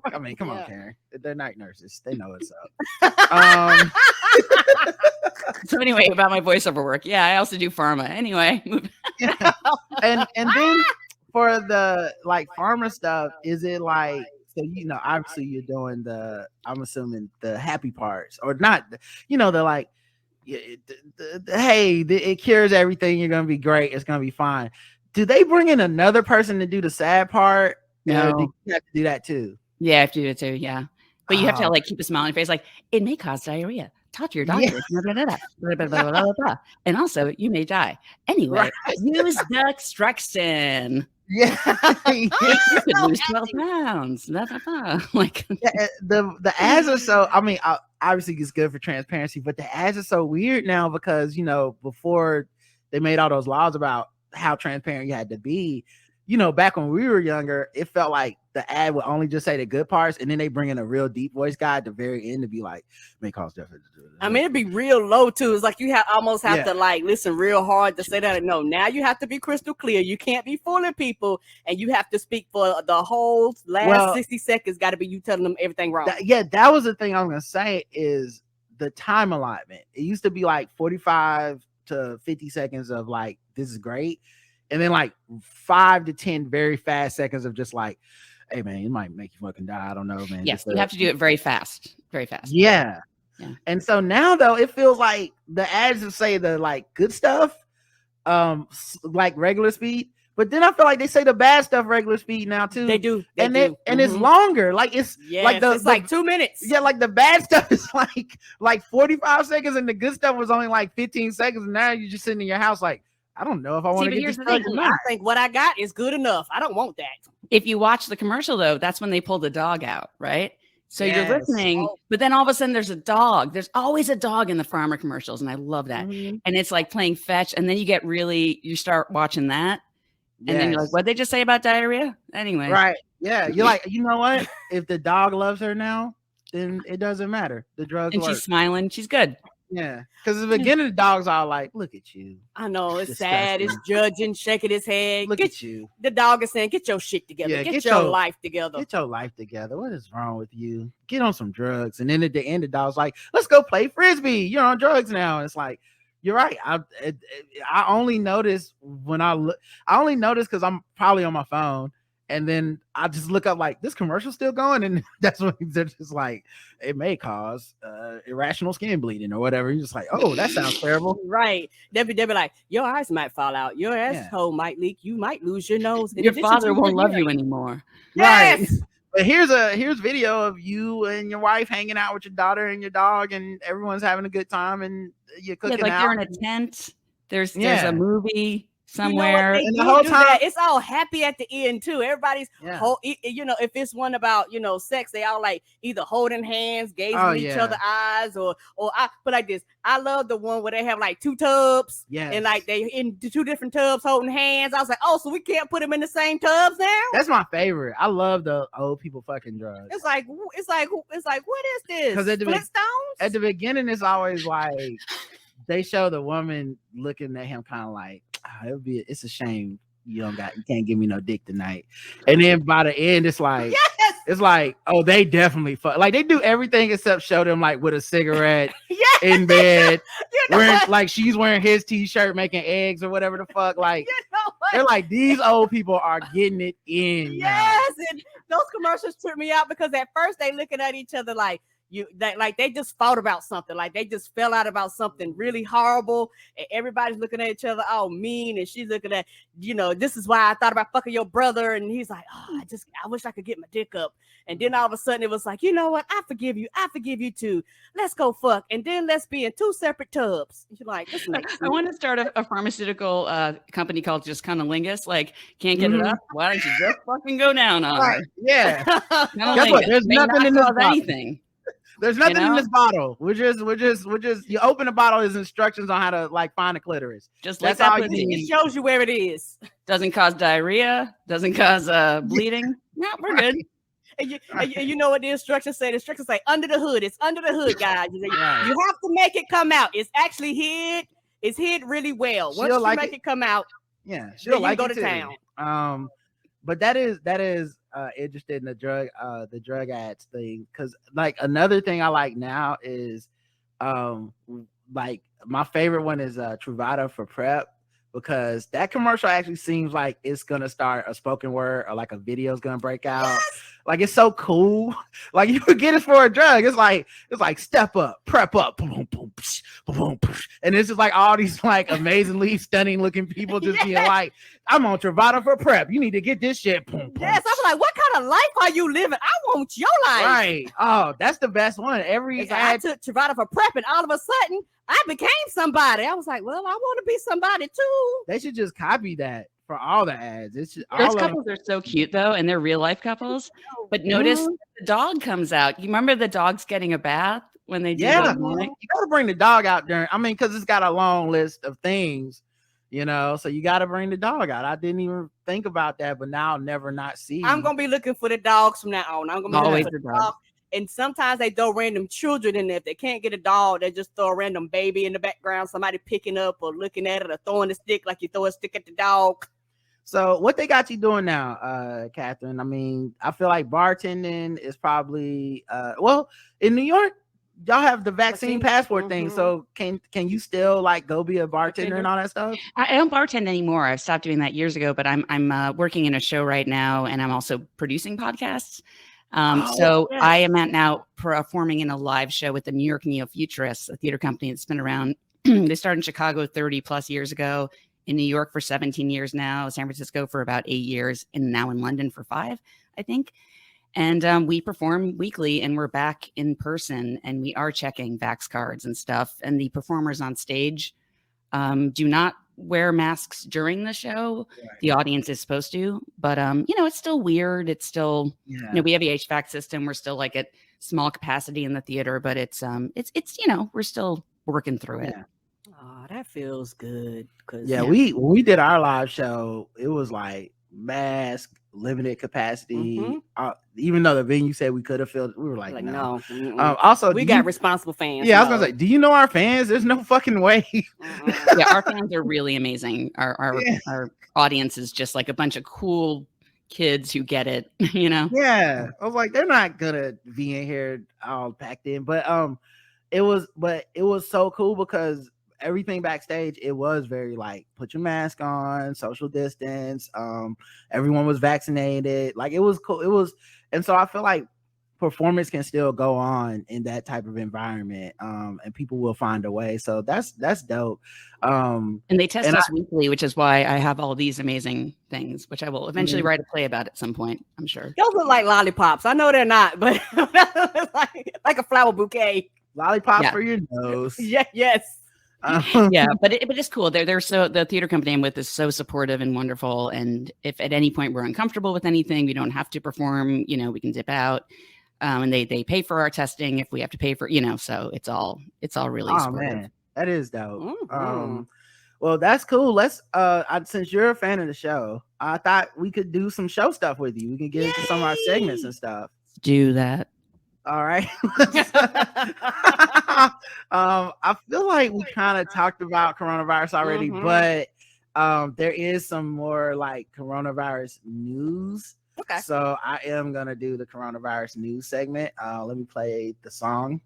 I mean, come on, Karen. They're night nurses. They know what's up. So anyway, about my voiceover work. Yeah, I also do pharma. Anyway. Yeah. And then for the like pharma stuff, is it like, so obviously you're doing I'm assuming the happy parts, or not, the like, hey, it cures everything, you're gonna be great, it's gonna be fine. Do they bring in another person to do the sad part? No, do you have to do that too? Yeah, I have to do it too. Yeah, but you have to like keep a smile on your face, like it may cause diarrhea. Talk to your doctor. Yeah. And also you may die. Anyway, use dextrexin. Yeah, you could lose 12 pounds. Like the ads are so. I mean, obviously it's good for transparency, but the ads are so weird now because before they made all those laws about how transparent you had to be, back when we were younger, it felt like the ad would only just say the good parts, and then they bring in a real deep voice guy at the very end to be like, may cause death. I mean, it'd be real low too. It's like you almost have to like listen real hard to say that. No, now you have to be crystal clear. You can't be fooling people, and you have to speak for the whole last 60 seconds. Got to be you telling them everything wrong. That was the thing I was gonna say is the time allotment. It used to be like 45 to 50 seconds of like, this is great. And then like 5 to 10 very fast seconds of just like, hey man, it might make you fucking die. I don't know, man. Yes, you have to do it very fast. Very fast. Yeah. And so now though, it feels like the ads that say the like good stuff, like regular speed. But then I feel like they say the bad stuff regular speed now too. They do. And it's longer. Like it's like 2 minutes. Yeah, like the bad stuff is like 45 seconds and the good stuff was only like 15 seconds. And now you're just sitting in your house like, I don't know if I want to get this drug or not. I think what I got is good enough. I don't want that. If you watch the commercial though, that's when they pull the dog out, right? So you're listening, but then all of a sudden there's a dog. There's always a dog in the farmer commercials, and I love that. And it's like playing fetch, and then you start watching that, and then you're like, what'd they just say about diarrhea? Anyway. Right. Yeah. You're like, you know what? If the dog loves her now, then it doesn't matter. The drugs work. She's smiling. She's good. Yeah, because at the beginning, the dog's all like, "Look at you." I know it's sad. It's judging, shaking his head. Look at you. The dog is saying, "Get your shit together. Yeah, get your life together. Get your life together. What is wrong with you? Get on some drugs." And then at the end, the dog's like, "Let's go play frisbee. You're on drugs now." And it's like, you're right. I only notice when I only notice because I'm probably on my phone. And then I just look up like, this commercial still going, and that's when they're just like, it may cause irrational skin bleeding or whatever. You're just like, oh, that sounds terrible, right? They'll be like, your eyes might fall out, your asshole might leak, you might lose your nose, your father won't love you anymore. Yes. Right. But here's video of you and your wife hanging out with your daughter and your dog, and everyone's having a good time, and you're cooking like out. You're in a tent. There's a movie somewhere, and the whole time it's all happy at the end too. Everybody's if it's one about sex, they all like either holding hands, gazing each other eyes, or I put like this. I love the one where they have like 2 tubs, and like they in 2 different tubs holding hands. I was like, oh, so we can't put them in the same tubs now? That's my favorite. I love the old people fucking drugs. It's like what is this? Because at Flintstones? The beginning, it's always like they show the woman looking at him kind of like, it's a shame you can't give me no dick tonight. And then by the end, it's like, it's like, oh, they definitely fuck. Like they do everything except show them like with a cigarette in bed, wearing like she's wearing his t-shirt, making eggs or whatever the fuck. Like they're like, these old people are getting it in. Yes, and those commercials trip me out because at first they looking at each other like, they just fought about something, like they just fell out about something really horrible, and everybody's looking at each other all mean, and she's looking at, this is why I thought about fucking your brother, and he's like, oh, I wish I could get my dick up. And then all of a sudden it was like, you know what, I forgive you too, let's go fuck, and then let's be in 2 separate tubs. You're like, this makes sense. I want to start a pharmaceutical company called just Cunnilingus. Like, can't get it up, why don't you just fucking go down on right. Yeah. Guess what, there's nothing in this anything. There's nothing in this bottle. We're just you open the bottle, there's instructions on how to like find a clitoris. Just that's all it shows you where it is. Doesn't cause diarrhea, doesn't cause bleeding. No, we're good. And you know what the instructions say? The instructions say under the hood. It's under the hood, guys. You have to make it come out. It's actually hid. It's hid really well. Once you make it come out, she'll like go to town. But that is interested in the drug ads thing, because like another thing I like now is like my favorite one is Truvada for PrEP, because that commercial actually seems like it's gonna start a spoken word or like a video is gonna break out. Yes! Like it's so cool. Like you could get it for a drug. It's like step up, prep up, boom, boom, psh, boom, psh. And it's just like all these like amazingly stunning looking people just being like, I'm on Truvada for PrEP. You need to get this shit. Boom, boom. Yes, I'm like, what kind of life are you living? I want your life. Right. Oh, that's the best one. I took Truvada for PrEP, and all of a sudden I became somebody. I was like, well, I want to be somebody too. They should just copy that for all the ads. It's just, those couples are so cute though, and they're real life couples. But notice the dog comes out. You remember the dog's getting a bath when they do that? You gotta bring the dog out there. I mean, because it's got a long list of things. So you got to bring the dog out. I didn't even think about that, but now I'll never not see. I'm gonna be looking for the dogs from now on. I'm gonna be always looking for the dog. And sometimes they throw random children in there. If they can't get a dog, they just throw a random baby in the background, somebody picking up or looking at it or throwing a stick like you throw a stick at the dog. So what they got you doing now, Catherine? I mean, I feel like bartending is probably well, in New York, y'all have the vaccine passport thing. So can you still like go be a bartender and all that stuff? I don't bartend anymore. I've stopped doing that years ago, but I'm working in a show right now, and I'm also producing podcasts. I am now performing in a live show with the New York Neo-Futurists, a theater company that's been around. They started in Chicago 30 plus years ago, in New York for 17 years now, San Francisco for about 8 years, and now in London for 5, I think. And we perform weekly, and we're back in person, and we are checking vax cards and stuff. And the performers on stage do not wear masks during the show. Right. The audience is supposed to, but it's still weird. It's still, we have the HVAC system. We're still like at small capacity in the theater, but it's we're still working through it. Oh, that feels good. When we did our live show, it was like mask, limited capacity. Even though the venue said we could have filled, we were like no. Also, we got responsible fans. Yeah, I was gonna say, do you know our fans? There's no fucking way. Yeah, our fans are really amazing. Our audience is just like a bunch of cool kids who get it. Yeah, I was like, they're not gonna be in here all packed in, but it was so cool because everything backstage, it was very like, put your mask on, social distance, everyone was vaccinated, like it was cool. And so I feel like performance can still go on in that type of environment, and people will find a way. So that's dope. And they test us weekly, which is why I have all these amazing things, which I will eventually write a play about at some point, I'm sure. Those look like lollipops. I know they're not, but like a flower bouquet. Lollipops for your nose. Yes. Yeah, but it's cool. They're so, the theater company I'm with is so supportive and wonderful. And if at any point we're uncomfortable with anything, we don't have to perform. We can dip out. And they pay for our testing if we have to pay for. So it's all really supportive. Man, that is dope. Well, that's cool. Let's since you're a fan of the show, I thought we could do some show stuff with you. We can get into some of our segments and stuff. Do that. All right. I feel like we kind of talked about coronavirus already, but there is some more like coronavirus news. Okay. So I am gonna do the coronavirus news segment. Let me play the song.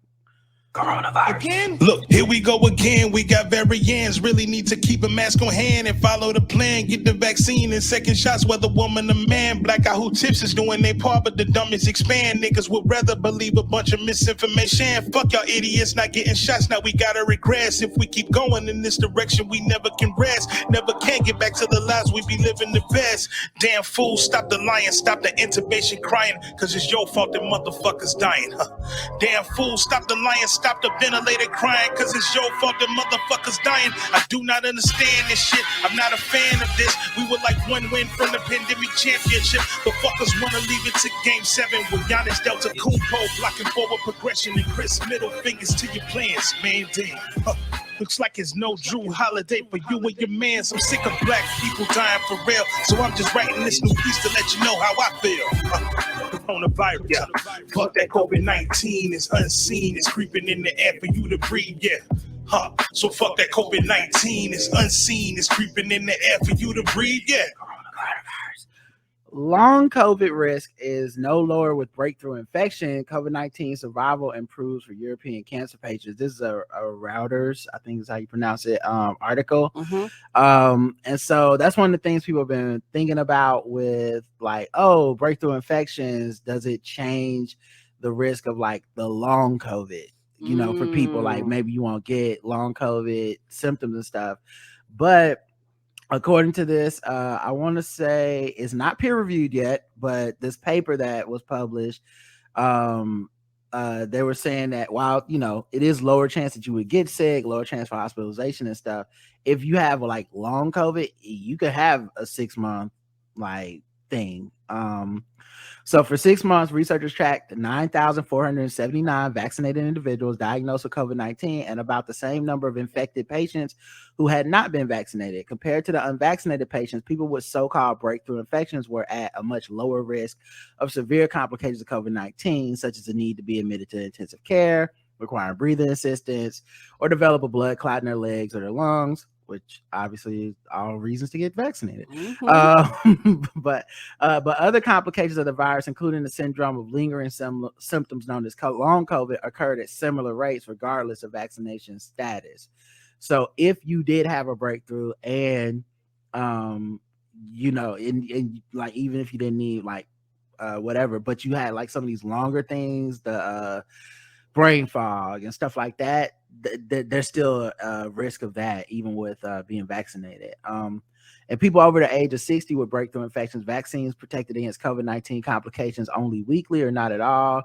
Coronavirus. Again? Look, here we go again. We got variants. Really need to keep a mask on hand and follow the plan. Get the vaccine and second shots, whether woman or man. Black out who tips is doing their part, but the dumbest expand. Niggas would rather believe a bunch of misinformation. Fuck y'all idiots not getting shots. Now we gotta regress. If we keep going in this direction, we never can rest. Never can get back to the lives we be living the best. Damn fool, stop the lying, stop the intubation crying, cause it's your fault that motherfuckers dying. Damn fool, stop the lying, stop the ventilator crying, cause it's your fault that motherfuckers dying. I do not understand this shit. I'm not a fan of this. We were like one win from the pandemic championship, but fuckers wanna leave it to game 7 with Giannis Delta Kumpo blocking forward progression and Chris middle fingers to your plans, man. Damn. Looks like it's no Drew holiday for you and your mans. I'm sick of black people dying for real, so I'm just writing this new piece to let you know how I feel. Coronavirus, yeah. Fuck that COVID-19 is unseen, it's creeping in the air for you to breathe, yeah. So fuck that COVID-19 is unseen, it's creeping in the air for you to breathe, yeah. Long COVID risk is no lower with breakthrough infection. COVID-19 survival improves for European cancer patients. This is a Reuters, I think is how you pronounce it, article. And so that's one of the things people have been thinking about with like, oh, breakthrough infections. Does it change the risk of like the long COVID, for people like maybe you won't get long COVID symptoms and stuff. But according to this, I want to say it's not peer reviewed yet, but this paper that was published, they were saying that while, it is lower chance that you would get sick, lower chance for hospitalization and stuff. If you have like long COVID, you could have a 6-month like thing. So for 6 months, researchers tracked 9,479 vaccinated individuals diagnosed with COVID-19 and about the same number of infected patients who had not been vaccinated. Compared to the unvaccinated patients, people with so-called breakthrough infections were at a much lower risk of severe complications of COVID-19, such as the need to be admitted to intensive care, requiring breathing assistance, or develop a blood clot in their legs or their lungs, which obviously is all reasons to get vaccinated. But other complications of the virus, including the syndrome of lingering symptoms known as long COVID, occurred at similar rates regardless of vaccination status. So if you did have a breakthrough and, you know, in like, even if you didn't need like whatever, but you had like some of these longer things, the brain fog and stuff like that, there's still a risk of that even with being vaccinated. And people over the age of 60 with breakthrough infections, vaccines protected against COVID-19 complications only weakly or not at all.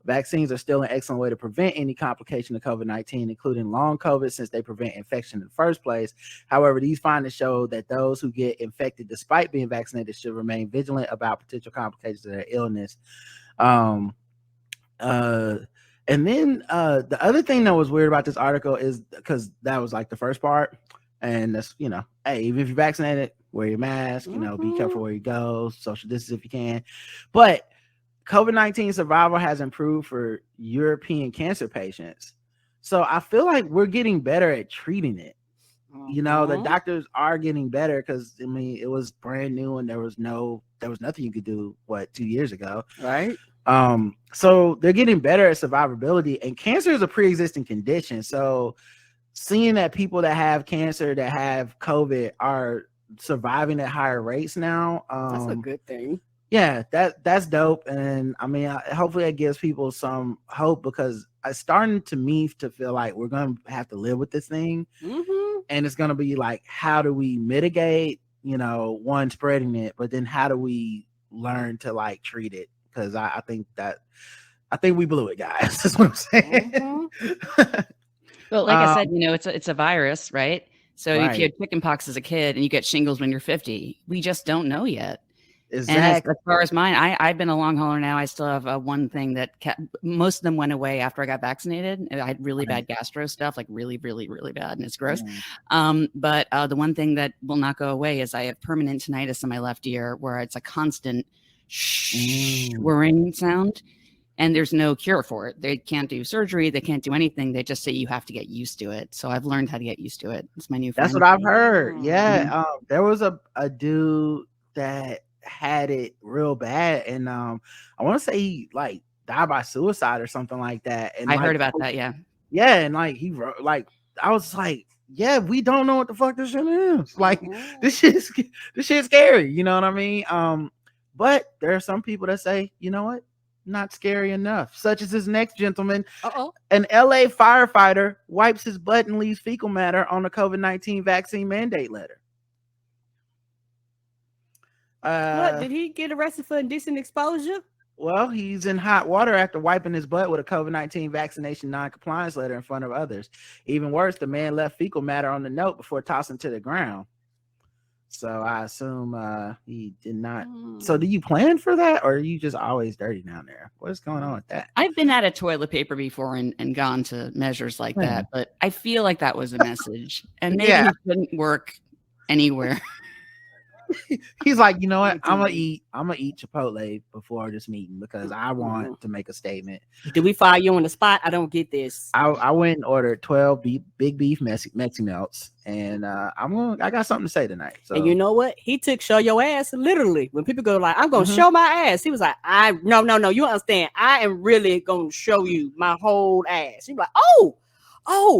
Vaccines are still an excellent way to prevent any complication of COVID-19, including long COVID, since they prevent infection in the first place. However, these findings show that those who get infected despite being vaccinated should remain vigilant about potential complications of their illness. And then the other thing that was weird about this article is because that was like the first part, and that's, you know, hey, even if you're vaccinated, wear your mask, you know, be careful where you go, social distance if you can. But COVID-19 survival has improved for European cancer patients. So I feel like we're getting better at treating it. You know, the doctors are getting better because, I mean, it was brand new and there was nothing you could do, 2 years ago. Right. So they're getting better at survivability, and cancer is a pre-existing condition. So seeing that people that have cancer, that have COVID, are surviving at higher rates now, that's a good thing. Yeah, that's dope. And I mean, hopefully it gives people some hope, because it's starting to me to feel like we're going to have to live with this thing. And it's going to be like, how do we mitigate, you know, one, spreading it, but then how do we learn to like treat it? Because I think we blew it, guys. That's what I'm saying. Well, like I said, you know, it's a virus, right? So if you had chickenpox as a kid and you get shingles when you're 50, we just don't know yet. Exactly. And as far as mine, I've been a long hauler now. I still have one thing that most of them went away after I got vaccinated. I had really bad gastro stuff, like really, really, really bad, and it's gross. But the one thing that will not go away is I have permanent tinnitus in my left ear, where it's a constant whirring sound, and there's no cure for it. They can't do surgery. They can't do anything. They just say you have to get used to it. So I've learned how to get used to it. It's my new friend. That's what I've heard. Yeah. There was a dude that had it real bad, and I want to say he like died by suicide or something like that. And I heard about that. Yeah, and like he wrote, like, I was like, yeah, we don't know what the fuck this shit is. Like, this shit's scary, you know what I mean? But there are some people that say, you know what, not scary enough, such as this next gentleman. An LA firefighter wipes his butt and leaves fecal matter on the COVID-19 vaccine mandate letter. What, did he get arrested for indecent exposure? Well, he's in hot water after wiping his butt with a COVID-19 vaccination non-compliance letter in front of others. Even worse, the man left fecal matter on the note before tossing to the ground. So I assume he did not. So do you plan for that, or are you just always dirty down there? What's going on with that? I've been out of toilet paper before and gone to measures like that, but I feel like that was a message, and maybe it didn't work anywhere. He's like, you know what? I'm gonna eat Chipotle before this meeting because I want to make a statement. Did we fire you on the spot? I don't get this. I went and ordered 12 big beef Mexi melts, and I got something to say tonight. So, and you know what? He took show your ass literally. When people go like, I'm gonna show my ass, he was like, no, you understand? I am really gonna show you my whole ass. He's like, oh,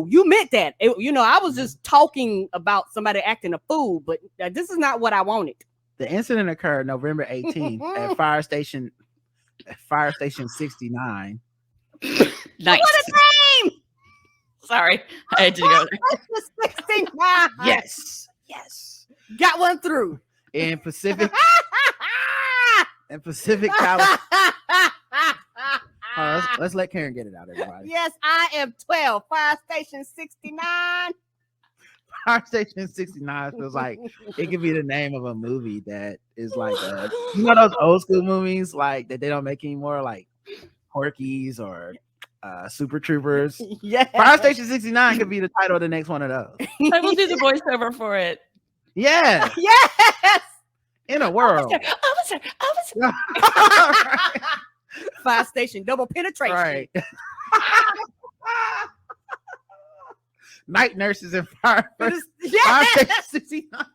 you meant that. I was just talking about somebody acting a fool, but this is not what I wanted. The incident occurred November 18th at Fire Station 69. Nice. What a name! Sorry, I had to go there. 69. Yes. Got one through. In Pacific California. Let's let Karen get it out, everybody. Yes, I am 12. Fire Station 69. Fire Station 69 feels like it could be the name of a movie that is like those old school movies like that they don't make anymore, like Porky's or Super Troopers. Yeah. Fire Station 69 could be the title of the next one of those. I will do the voiceover for it. Yeah. Yes. In a world. Officer. Right. Fire Station double penetration. Right. Night nurses and fire. Fire Station 69.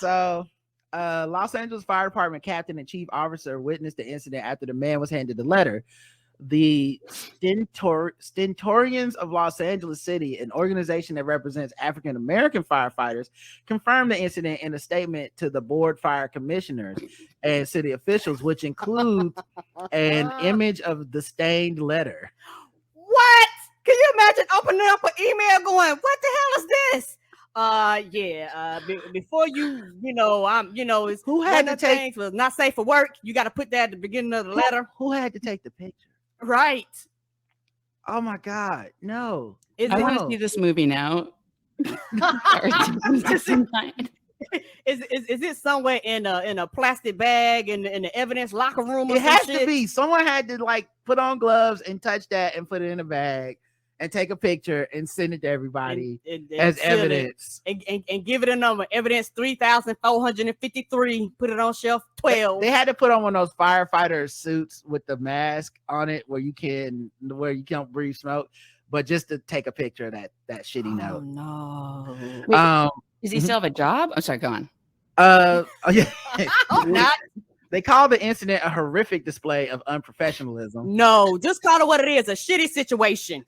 So, Los Angeles Fire Department captain and chief officer witnessed the incident after the man was handed the letter. The Stentorians of Los Angeles City, an organization that represents African American firefighters, confirmed the incident in a statement to the board fire commissioners and city officials, which includes an image of the stained letter. What? Can you imagine opening up an email going, what the hell is this? Before it's Who had to take was not safe for work. You got to put that at the beginning of the letter. Who had to take the picture? Right. Oh my God, no. I want to see this movie now. Is it somewhere in a plastic bag in the evidence locker room? Or it has to be. Someone had to like put on gloves and touch that and put it in a bag and take a picture and send it to everybody as evidence and give it a number. Evidence 3,453. Put it on shelf 12. They had to put on one of those firefighter suits with the mask on it where you can't breathe smoke, but just to take a picture of that shitty note. No. Wait, does he still have a job? I'm sorry, go on. Yeah. Not. They call the incident a horrific display of unprofessionalism. No, just call it what it is, a shitty situation.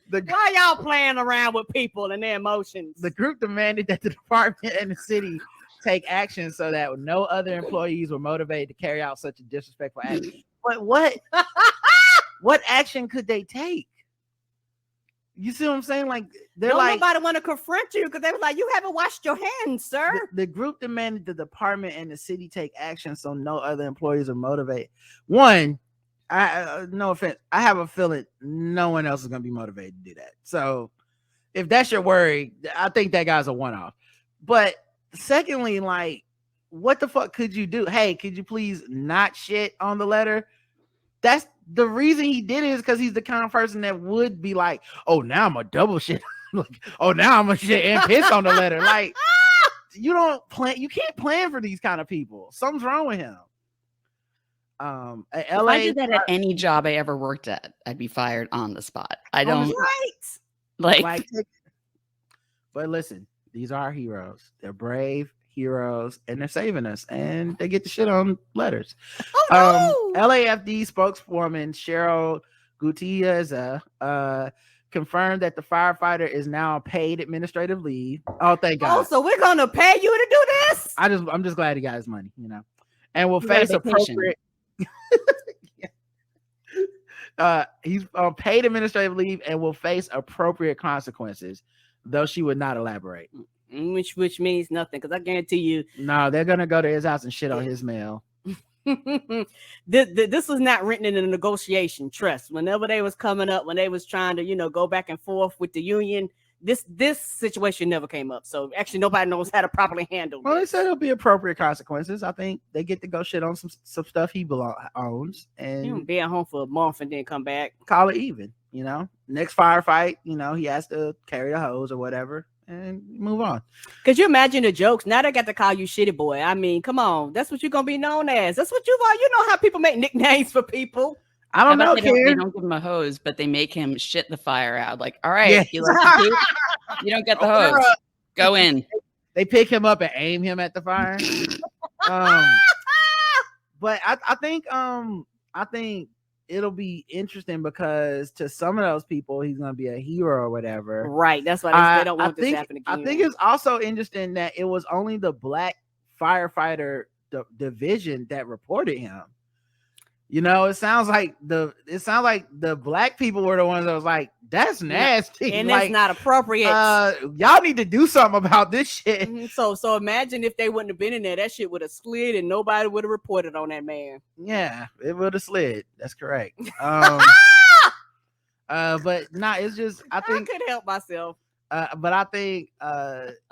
Why y'all playing around with people and their emotions? The group demanded that the department and the city take action so that no other employees were motivated to carry out such a disrespectful action. But what action could they take? You see what I'm saying? Like nobody want to confront you because they were like, you haven't washed your hands, sir. The group demanded the department and the city take action so no other employees are motivated. One, no offense, I have a feeling no one else is going to be motivated to do that. So if that's your worry, I think that guy's a one-off. But secondly, like, what the fuck could you do? Hey, could you please not shit on the letter? That's the reason he did it, is because he's the kind of person that would be like, oh, now I'm a double shit. Like, oh, now I'm a shit and piss on the letter. Like, you can't plan for these kind of people. Something's wrong with him. LA, if I did that at any job I ever worked at, I'd be fired on the spot. I don't like but listen, these are heroes. They're brave heroes and they're saving us, and they get the shit on letters. Oh, no. LAFD spokeswoman Cheryl Gutierrez confirmed that the firefighter is now on paid administrative leave. Oh, thank God. Oh, so we're gonna pay you to do this? I'm just glad he got his money, and will face appropriate. He's on paid administrative leave and will face appropriate consequences, though she would not elaborate. Which means nothing, because I guarantee you. No, they're gonna go to his house and shit on his mail. This was not written in a negotiation. Trust. Whenever they was coming up, when they was trying to, go back and forth with the union, this situation never came up. So actually, nobody knows how to properly handle. Well, they said it'll be appropriate consequences. I think they get to go shit on some stuff he owns, and be at home for a month and then come back. Call it even. Next firefight, he has to carry the hose or whatever. And move on. Could you imagine the jokes? Now they got to call you shitty boy. I mean, come on. That's what you're going to be known as. That's what you know how people make nicknames for people. I don't know. They don't give him a hose, but they make him shit the fire out. Like, all right, you like to poop? You don't get the hose. Go in. They pick him up and aim him at the fire. But I think it'll be interesting because to some of those people, he's going to be a hero or whatever. Right. That's why they don't want this happening again. I think it's also interesting that it was only the black firefighter division that reported him. You know, it sounds like the black people were the ones that was like, that's nasty. And like, it's not appropriate. Y'all need to do something about this shit. So imagine if they wouldn't have been in there, that shit would have slid and nobody would have reported on that man. Yeah, it would have slid. That's correct. But it's just I think I could help myself. But I think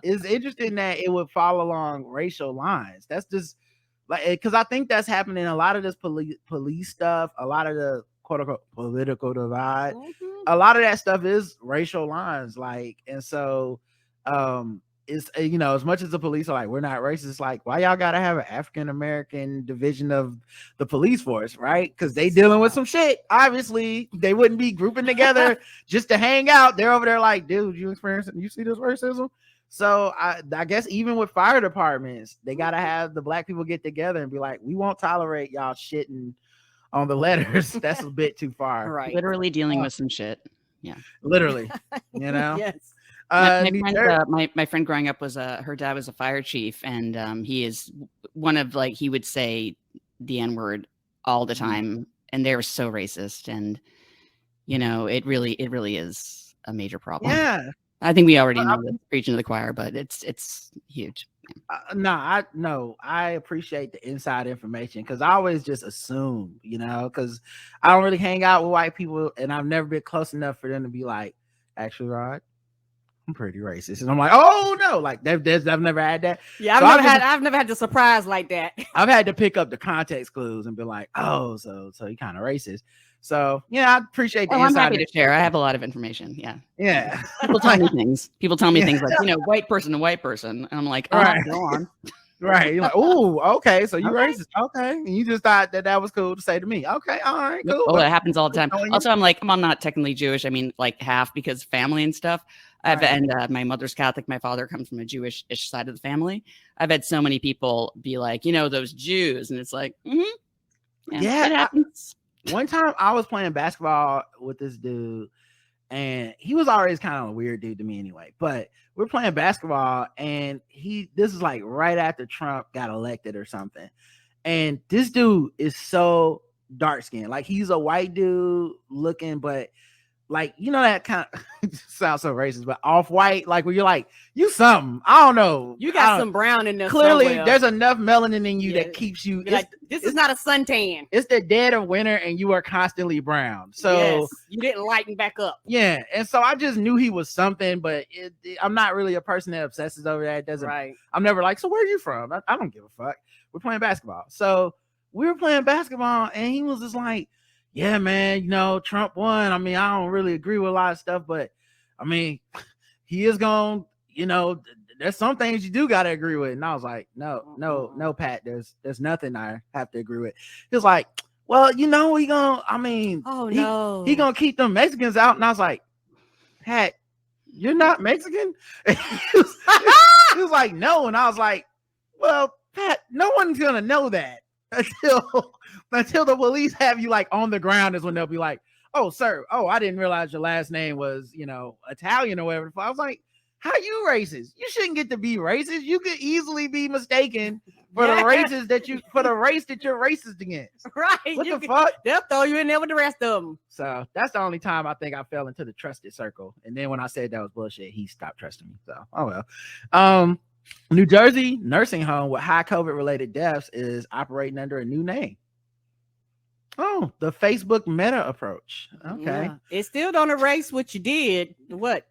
it's interesting that it would fall along racial lines. That's just like, because I think that's happening. A lot of this police stuff, a lot of the quote unquote political divide, a lot of that stuff is racial lines. Like, and so it's, as much as the police are like, we're not racist, like, why y'all gotta have an African American division of the police force, right? Because they dealing with some shit. Obviously, they wouldn't be grouping together just to hang out. They're over there like, dude, you see this racism? So I guess even with fire departments, they gotta have the black people get together and be like, we won't tolerate y'all shitting on the letters. That's a bit too far. Right. Literally dealing with some shit. Yeah. Literally. Yes. My friend growing up her dad was a fire chief, and he is one of, like, he would say the N-word all the time, and they're so racist, and it really is a major problem. Yeah. I think we already know the preaching to the choir, but it's huge. I appreciate the inside information, because I always just assume, because I don't really hang out with white people, and I've never been close enough for them to be like, actually, Rod, I'm pretty racist. And I'm like, oh no, like I've never had that. Yeah, I've never had the surprise like that. I've had to pick up the context clues and be like, oh, so you kind of racist. So yeah, I appreciate the I'm happy to share. I have a lot of information. Yeah. People tell me things. People tell me things like, white person to white person. And I'm like, oh, right. Go on. Right. You're like, oh, okay. So you racist. Okay. And you just thought that was cool to say to me. Okay. All right. Cool. Oh, it happens all the time. Also, I'm not technically Jewish. I mean, like half, because family and stuff. And my mother's Catholic. My father comes from a Jewish-ish side of the family. I've had so many people be like, those Jews. And it's like, yeah, it happens. One time I was playing basketball with this dude, and he was always kind of a weird dude to me anyway, but we're playing basketball, and this is like right after Trump got elected or something. And this dude is so dark skinned. Like, he's a white dude looking, but like, that kind of sounds so racist, but off-white, like, where you're like, you something, I don't know. You got some brown in there. Clearly, somewhere. There's enough melanin in you that keeps you. This is not a suntan. It's the dead of winter, and you are constantly brown. So you didn't lighten back up. Yeah, and so I just knew he was something, but I'm not really a person that obsesses over that. It doesn't. Right. I'm never like, so where are you from? I don't give a fuck. We're playing basketball. So we were playing basketball, and he was just like, yeah, man, Trump won. I mean, I don't really agree with a lot of stuff, but I mean, he is going, there's some things you do got to agree with. And I was like, no, Pat, there's nothing I have to agree with. He was like, well, he gonna, he gonna keep them Mexicans out. And I was like, Pat, you're not Mexican? he was like, no. And I was like, well, Pat, no one's gonna know that until the police have you like on the ground, is when they'll be like, oh, sir, I didn't realize your last name was, Italian or whatever. I was like, how you racist? You shouldn't get to be racist. You could easily be mistaken for the race that you're racist against. Right. What the fuck? They'll throw you in there with the rest of them. So that's the only time I think I fell into the trusted circle. And then when I said that was bullshit, he stopped trusting me. So, oh well. New Jersey nursing home with high COVID-related deaths is operating under a new name. Oh, the Facebook Meta approach. Okay. Yeah. It still don't erase what you did. What?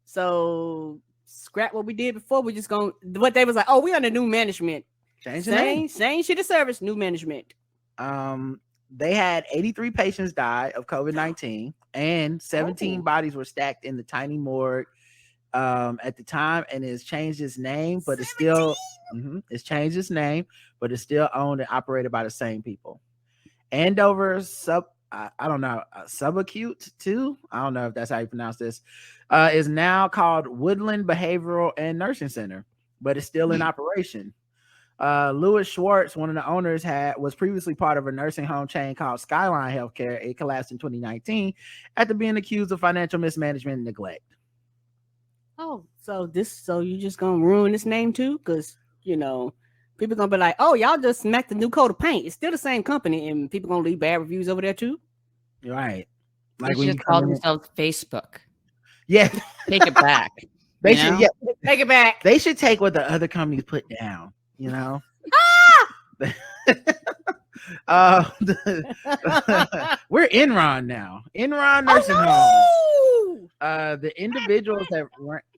So scrap what we did before. We're just going, what they was like, we under new management. Change the name. Same shit of service, new management. They had 83 patients die of COVID-19, and 17 bodies were stacked in the tiny morgue at the time, and it's changed its name, but it's still it's changed its name, but it's still owned and operated by the same people. Andover subacute 2, I don't know if that's how you pronounce this, is now called Woodland Behavioral and Nursing Center, but it's still in operation. Louis Schwartz, one of the owners, was previously part of a nursing home chain called Skyline Healthcare. It collapsed in 2019 after being accused of financial mismanagement and neglect. Oh, so you just gonna ruin this name too? Because People gonna be like, "Oh, y'all just smacked the new coat of paint. It's still the same company," and people gonna leave bad reviews over there too. Right. Like when you call themselves Facebook. Yeah. Take it back. They should, yeah. Take it back. They should take what the other companies put down, you know. We're Enron now. Enron nursing home. The individuals that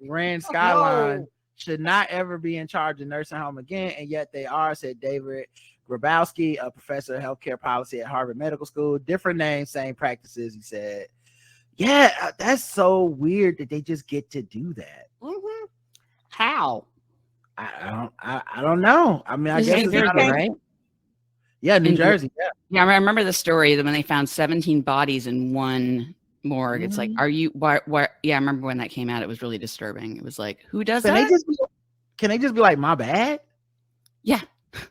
ran Skyline should not ever be in charge of nursing home again, and yet they are, said David Grabowski, a professor of healthcare policy at Harvard Medical School. Different names, same practices, he said. Yeah, that's so weird that they just get to do that. Mm-hmm. How? I don't know. I mean, I guess it's not right. Yeah, New Jersey. Yeah, I remember the story that when they found 17 bodies in one morgue. It's like, are you? Why? Yeah, I remember when that came out. It was really disturbing. It was like, who does that? Can they just be like, my bad? Yeah.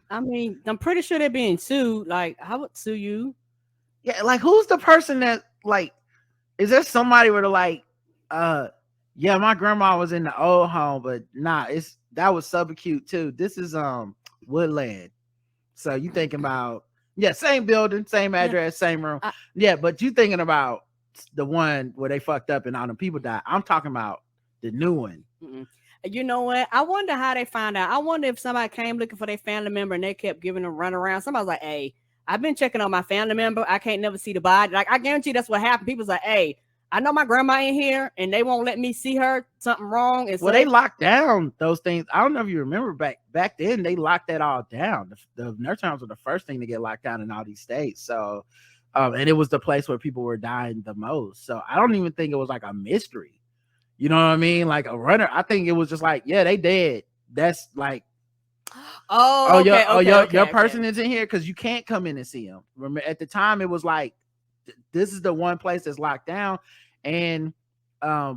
I mean, I'm pretty sure they're being sued. Like, I would sue you. Yeah, like who's the person that like? Is there somebody where they're like, yeah, my grandma was in the old home, but nah, that was subacute too. This is Woodland. So you thinking about same building, same address, same room. But you thinking about the one where they fucked up and all the people died. I'm talking about the new one. Mm-mm. You know what? I wonder how they found out. I wonder if somebody came looking for their family member and they kept giving them run around. Somebody's like, "Hey, I've been checking on my family member. I can't never see the body." Like, I guarantee that's what happened. People's like, "Hey, I know my grandma in here and they won't let me see her. Something wrong." And so they locked down those things. I don't know if you remember back then, they locked that all down. The nursing homes were the first thing to get locked down in all these states. So, and it was the place where people were dying the most. So I don't even think it was like a mystery. You know what I mean? Like a runner. I think it was just like, yeah, they dead. That's like, your person is in here because you can't come in and see them. Remember, at the time, it was like, this is the one place that's locked down. And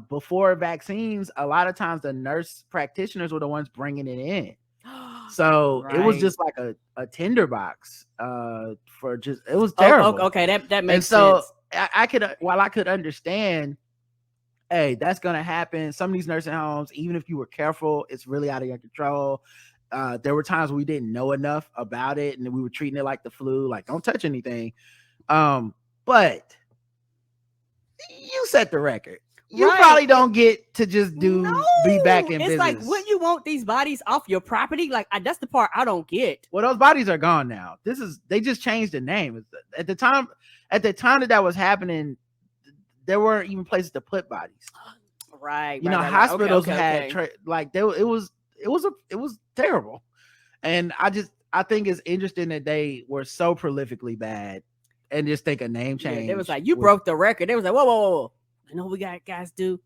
before vaccines, a lot of times the nurse practitioners were the ones bringing it in. So it was just like a tinderbox for just, it was terrible. Okay, that makes sense. So I could understand, hey, that's going to happen. Some of these nursing homes, even if you were careful, it's really out of your control. There were times we didn't know enough about it and we were treating it like the flu, like don't touch anything. But you set the record. You probably don't get to just be back in business. It's like, wouldn't you want these bodies off your property? Like, that's the part I don't get. Well, those bodies are gone now. They just changed the name. At the time that was happening, there weren't even places to put bodies. Right. Hospitals had it was terrible. And I think it's interesting that they were so prolifically bad and just think a name change. It was like, you broke the record. They was like, whoa. You know what we got guys do?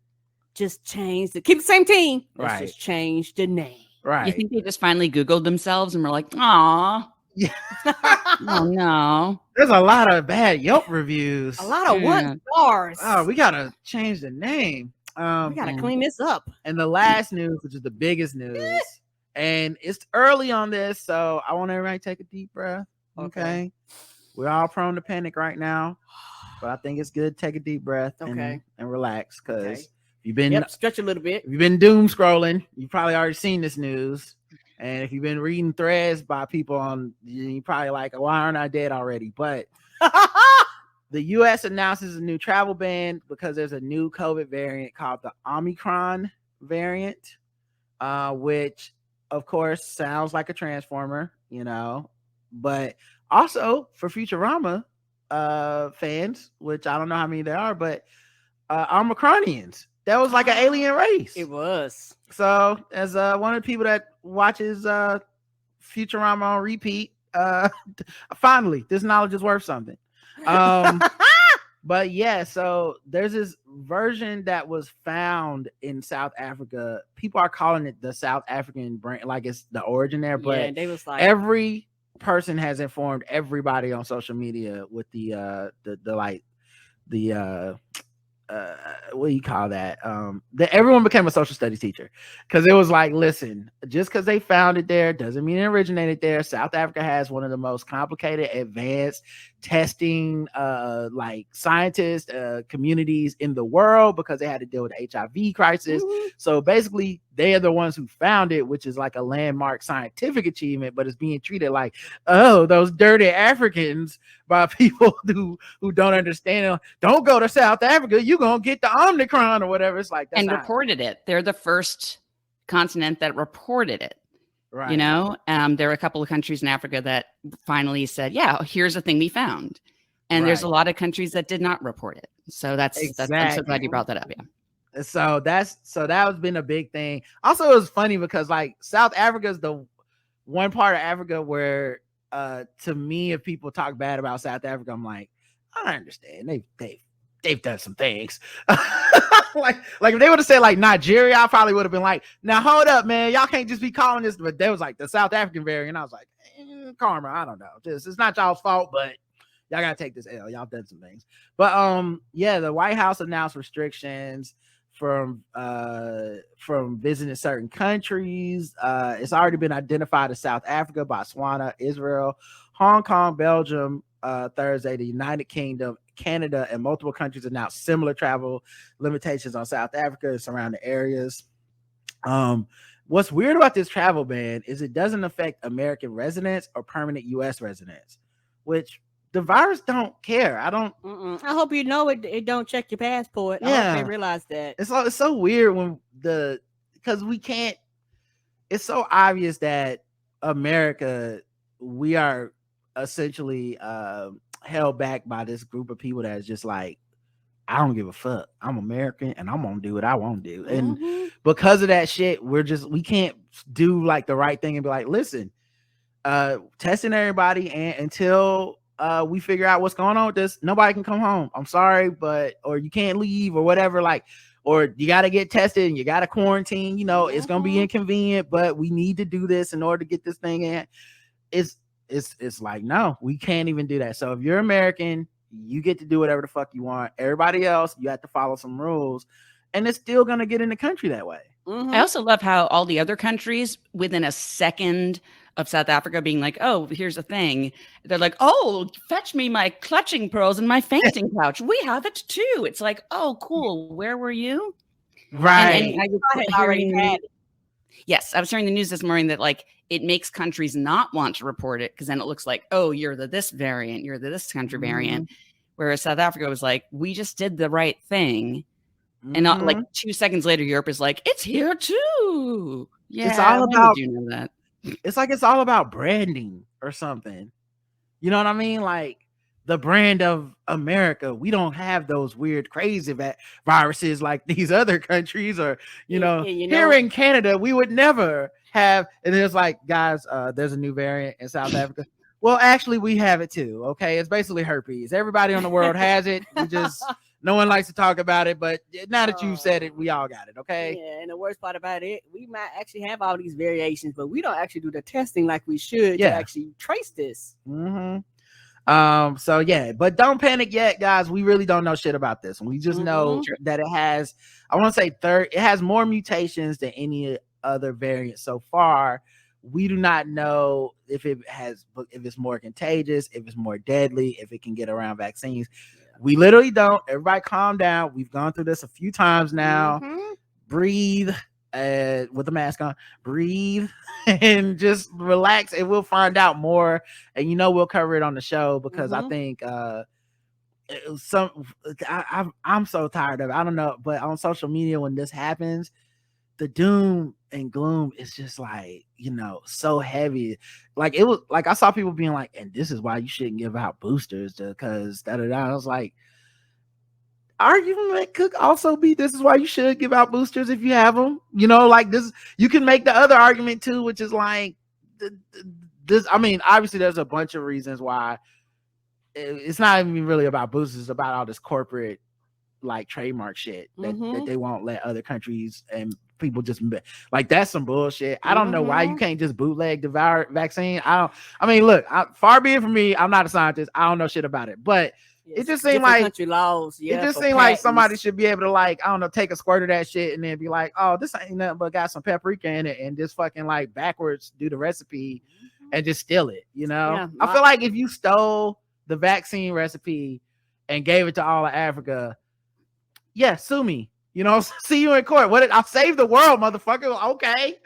Just keep the same team. Let's just change the name. Right. You think they just finally Googled themselves and were like, aw. Yeah. Oh no. There's a lot of bad Yelp reviews. A lot of 1 stars. Oh, we gotta change the name. We gotta clean this up. And the last news, which is the biggest news, and it's early on this, so I want everybody to take a deep breath. Okay. We're all prone to panic right now, but I think it's good to take a deep breath and relax, because you've been stretch a little bit. If you've been doom scrolling, you've probably already seen this news. And if you've been reading threads by people you're probably like, why aren't I dead already? But the U.S. announces a new travel ban because there's a new COVID variant called the Omicron variant, which, of course, sounds like a transformer, but also for Futurama fans, which I don't know how many there are, but Omicronians. That was like an alien race. It was. So, as one of the people that watches Futurama on repeat, finally, this knowledge is worth something. But yeah, so there's this version that was found in South Africa. People are calling it the South African brand, like it's the origin there. But they was like, every person has informed everybody on social media with the what do you call that? That everyone became a social studies teacher because it was like, listen, just because they found it there doesn't mean it originated there. South Africa has one of the most complicated, advanced testing, like scientist communities in the world because they had to deal with the HIV crisis. Mm-hmm. So basically, they are the ones who found it, which is like a landmark scientific achievement, but it's being treated like, oh, those dirty Africans by people who don't understand. Don't go to South Africa. You're going to get the Omicron or whatever. It's like, that's and reported it. They're the first continent that reported it. Right. You know, there are a couple of countries in Africa that finally said, yeah, here's a thing we found. And there's a lot of countries that did not report it. So that's I'm so glad you brought that up. Yeah. So that has been a big thing. Also, it was funny because like South Africa is the one part of Africa where to me, if people talk bad about South Africa, I'm like, I understand. They've done some things. like if they would have said like Nigeria, I probably would have been like, now hold up, man, y'all can't just be calling this. But they was like the South African variant. I was like, karma, I don't know. It's not y'all's fault, but y'all gotta take this L. Y'all done some things. But yeah, the White House announced restrictions from visiting certain countries. It's already been identified as South Africa, Botswana, Israel, Hong Kong, Belgium, Thursday, the United Kingdom, Canada, and multiple countries announced similar travel limitations on South Africa and surrounding areas. What's weird about this travel ban is it doesn't affect American residents or permanent U.S. residents, which the virus don't care. I hope you know it don't check your passport. Yeah. I hope they realize that. It's so weird when because we can't. It's so obvious that America, we are essentially held back by this group of people that is just like, I don't give a fuck. I'm American and I'm gonna do what I want to do. And because of that shit, we can't do like the right thing and be like, listen, testing everybody and until we figure out what's going on with this, nobody can come home. I'm sorry, or you can't leave or whatever, like, or you got to get tested and you got to quarantine, you know, it's going to be inconvenient, but we need to do this in order to get this thing in. It's like, no, we can't even do that. So if you're American, you get to do whatever the fuck you want. Everybody else, you have to follow some rules, and it's still going to get in the country that way. I also love how all the other countries within a second of South Africa being like, oh, here's a thing. They're like, oh, fetch me my clutching pearls and my fainting pouch. We have it too. It's like, oh, cool. Where were you? Right. And I was hearing the news this morning that like it makes countries not want to report it because then it looks like, oh, you're this variant, you're this country variant. Whereas South Africa was like, we just did the right thing. And not like 2 seconds later, Europe is like, it's here too. Yeah, it's all about, you know that. It's like it's all about branding or something. You know what I mean? Like the brand of America. We don't have those weird, crazy viruses like these other countries, or here in Canada, we would never have. And it's like, guys, there's a new variant in South Africa. Well, actually, we have it too. Okay, it's basically herpes. Everybody in the world has it. We just no one likes to talk about it, but now that you've said it, we all got it. Okay. Yeah, and the worst part about it, we might actually have all these variations, but we don't actually do the testing like we should to actually trace this. So yeah, but don't panic yet, guys. We really don't know shit about this. We just know that it has, I want to say it has more mutations than any other variant so far. We do not know if it's more contagious, if it's more deadly, if it can get around vaccines. We literally don't. Everybody calm down. We've gone through this a few times now. Breathe with the mask on. Breathe and just relax, and we'll find out more. And we'll cover it on the show because I think I'm so tired of it. I don't know, but on social media when this happens, the doom and gloom is just like, so heavy. Like it was like I saw people being like, and this is why you shouldn't give out boosters because I was like, argument could also be this is why you should give out boosters if you have them. Like this, you can make the other argument too, which is like this. I mean, obviously there's a bunch of reasons why it's not even really about boosters. It's about all this corporate like trademark shit that they won't let other countries and people just like, that's some bullshit. I don't know why you can't just bootleg the vaccine. I mean, look, far be it from me, I'm not a scientist, I don't know shit about it, but It just seemed like country laws. Yeah, it just seemed like somebody should be able to, like, I don't know, take a squirt of that shit and then be like, oh, this ain't nothing but got some paprika in it, and just fucking like backwards do the recipe and just steal it. You know, Yeah, I feel like if you stole the vaccine recipe and gave it to all of Africa, yeah, sue me. You know, see you in court. I'll save the world, motherfucker. Okay.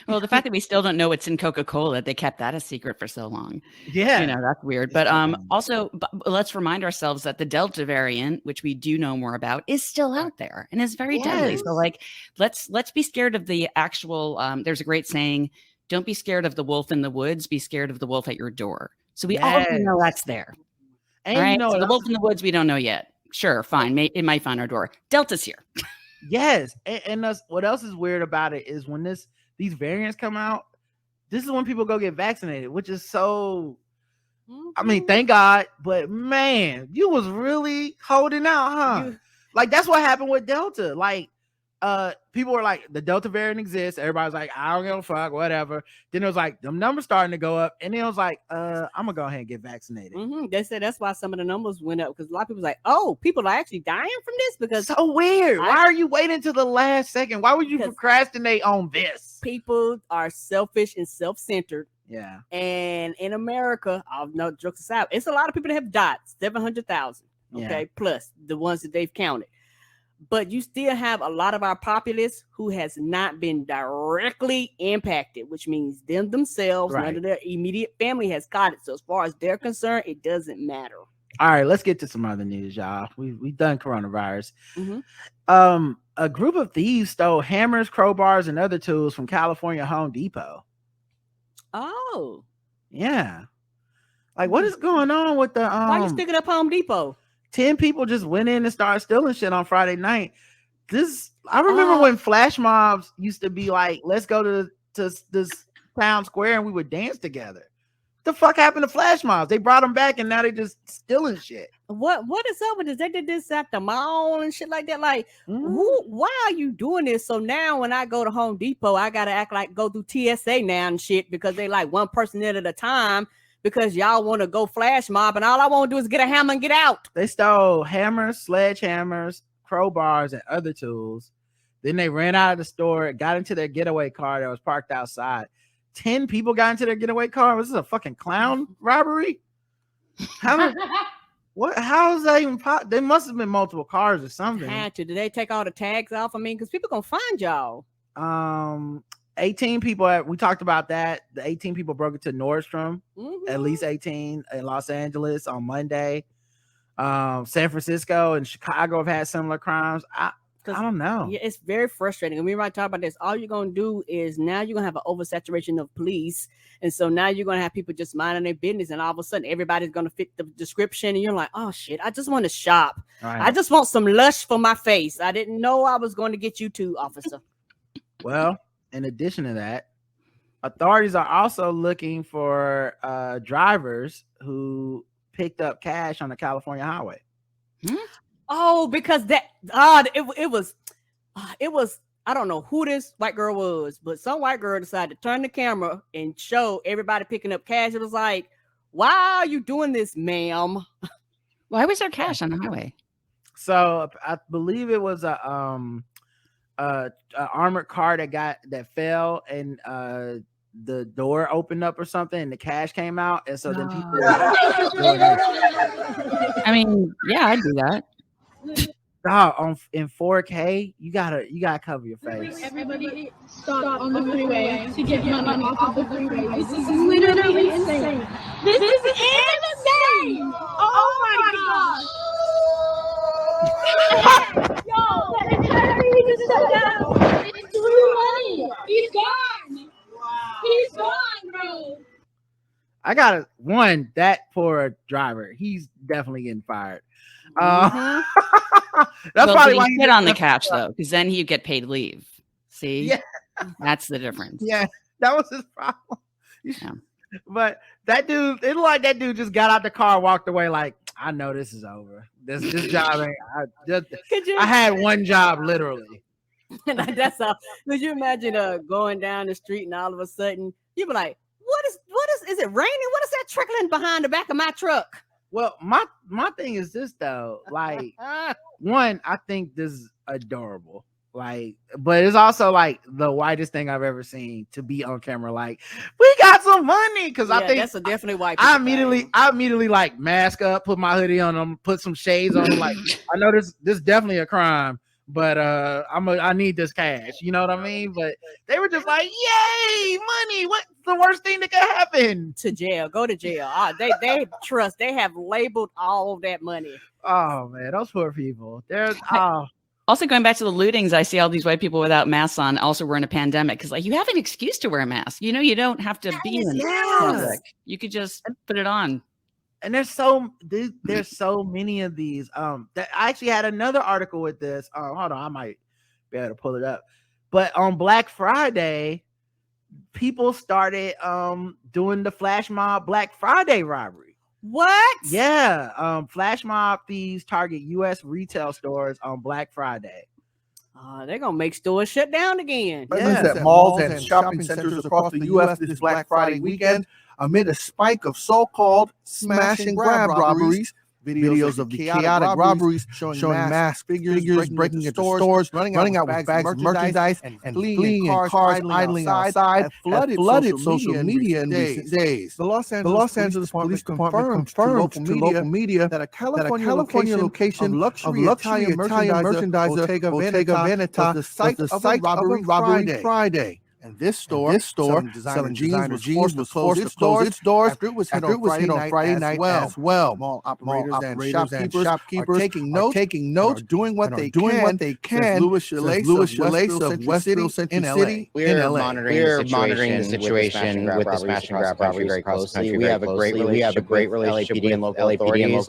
Well, the fact that we still don't know what's in Coca-Cola, they kept that a secret for so long. Yeah. You know, that's weird. But also, let's remind ourselves that the Delta variant, which we do know more about, is still out there and is very deadly. So, like, let's be scared of the actual, there's a great saying, don't be scared of the wolf in the woods, be scared of the wolf at your door. So we already know that's there. And right? you know, So the wolf in the woods, we don't know yet. Sure, fine. It might find our door. Delta's here. Yes. And what else is weird about it is when these variants come out, this is when people go get vaccinated, which is so, I mean, thank God, but man, you was really holding out, huh? Like, that's what happened with Delta. Like, people were like, the Delta variant exists. Everybody's like, I don't give a fuck, whatever. Then it was like, them numbers starting to go up. And then it was like, I'm gonna go ahead and get vaccinated. They said that's why some of the numbers went up, because a lot of people was like, oh, people are actually dying from this, because so weird. Why are you waiting to the last second? Why would you procrastinate on this? People are selfish and self-centered. Yeah. And in America, I'll no jokes aside, it's a lot of people that have died, 700,000. Okay, plus the ones that they've counted. But you still have a lot of our populace who has not been directly impacted, which means them themselves, none of their immediate family has caught it. So as far as they're concerned, it doesn't matter. All right, let's get to some other news, y'all. We've done coronavirus. A group of thieves stole hammers, crowbars, and other tools from California Home Depot. Oh. Yeah. Like, what is going on with the why are you sticking up Home Depot? 10 people just went in and started stealing shit on Friday night. I remember when flash mobs used to be like, let's go to this town square and we would dance together. What the fuck happened to flash mobs? They brought them back and now they just stealing shit. What is up with this? They did this at the mall and shit like that. Like, why are you doing this? So now when I go to Home Depot, I gotta act like go through TSA now and shit, because they like one person in at a time, because y'all want to go flash mob and all I want to do is get a hammer and get out. They stole hammers, sledgehammers, crowbars, and other tools. Then they ran out of the store, got into their getaway car that was parked outside. 10 people got into their getaway car. Was this a fucking clown robbery? How is that even possible? There must have been multiple cars or something. Had to. Did they take all the tags off? I mean, because people gonna find y'all. 18 people, we talked about that. The 18 people broke into Nordstrom, at least 18 in Los Angeles on Monday. San Francisco and Chicago have had similar crimes. I don't know. Yeah, it's very frustrating. And we might talk about this. All you're gonna do is now you're gonna have an oversaturation of police, and so now you're gonna have people just minding their business, and all of a sudden everybody's gonna fit the description, and you're like, oh shit, I just want to shop. Right. I just want some lush for my face. I didn't know I was going to get you too, officer. Well, in addition to that, authorities are also looking for drivers who picked up cash on the California highway. Oh, because it was I don't know who this white girl was, but some white girl decided to turn the camera and show everybody picking up cash. It was like, why are you doing this, ma'am? Why was there cash on the highway? So I believe it was a armored car that fell, and the door opened up or something and the cash came out, and so then people I mean, yeah, I'd do that. In 4K, you gotta cover your face. Everybody stop on the freeway to get money off the freeway. This is literally insane. This is insane. Oh my gosh. Yo, the entire region is shut down. It's blue money. He's gone. Wow. He's gone, bro. I got that poor driver. He's definitely getting fired. That's probably why he hit on the cash though, because then you get paid leave. See, yeah, that's the difference. Yeah, that was his problem. Yeah. But that dude, it looked like that dude just got out the car, walked away like, I know this is over. This job ain't. I had one job literally. That's all. Could you imagine going down the street and all of a sudden you be like, what is it raining? What is that trickling behind the back of my truck? Well, my thing is this though. Like, one, I think this is adorable. Like, but it's also like the whitest thing I've ever seen to be on camera. Like, we got some money because I think that's a definitely white. I immediately like mask up, put my hoodie on them, put some shades on. Like, I know this is definitely a crime, but I need this cash. You know what I mean? But they were just like, yay, money! What's the worst thing that could happen? To jail, go to jail. They trust. They have labeled all of that money. Oh man, those poor people. They're Also, going back to the lootings, I see all these white people without masks on. Also, we're in a pandemic because, like, you have an excuse to wear a mask. You know, you don't have to be in public. You could just put it on. And there's so many of these. That I actually had another article with this. Hold on, I might be able to pull it up. But on Black Friday, people started doing the flash mob Black Friday robbery. What? Yeah. Flash mob thieves target U.S. retail stores on Black Friday. They're gonna make stores shut down again. Presence at malls and shopping centers across the U.S. this Black Friday weekend amid a spike of so-called smash and grab robberies. Videos of the chaotic robberies showing mass figures breaking into stores, running out with bags of merchandise, and fleeing in cars idling outside have flooded social media in recent days. The Los Angeles Police Department confirmed to local media that a California location of luxury Italian merchandiser Bottega Veneta was the site of a robbery Friday. And this store selling jeans was forced to close its doors after it was hit on Friday night as well. Mall operators and shopkeepers are taking notes, doing what they can. Louis Chalace of Westfield Central City in LA. We're monitoring the situation with the smash and grab robbery very closely. We have a great relationship with LAPD and local authorities,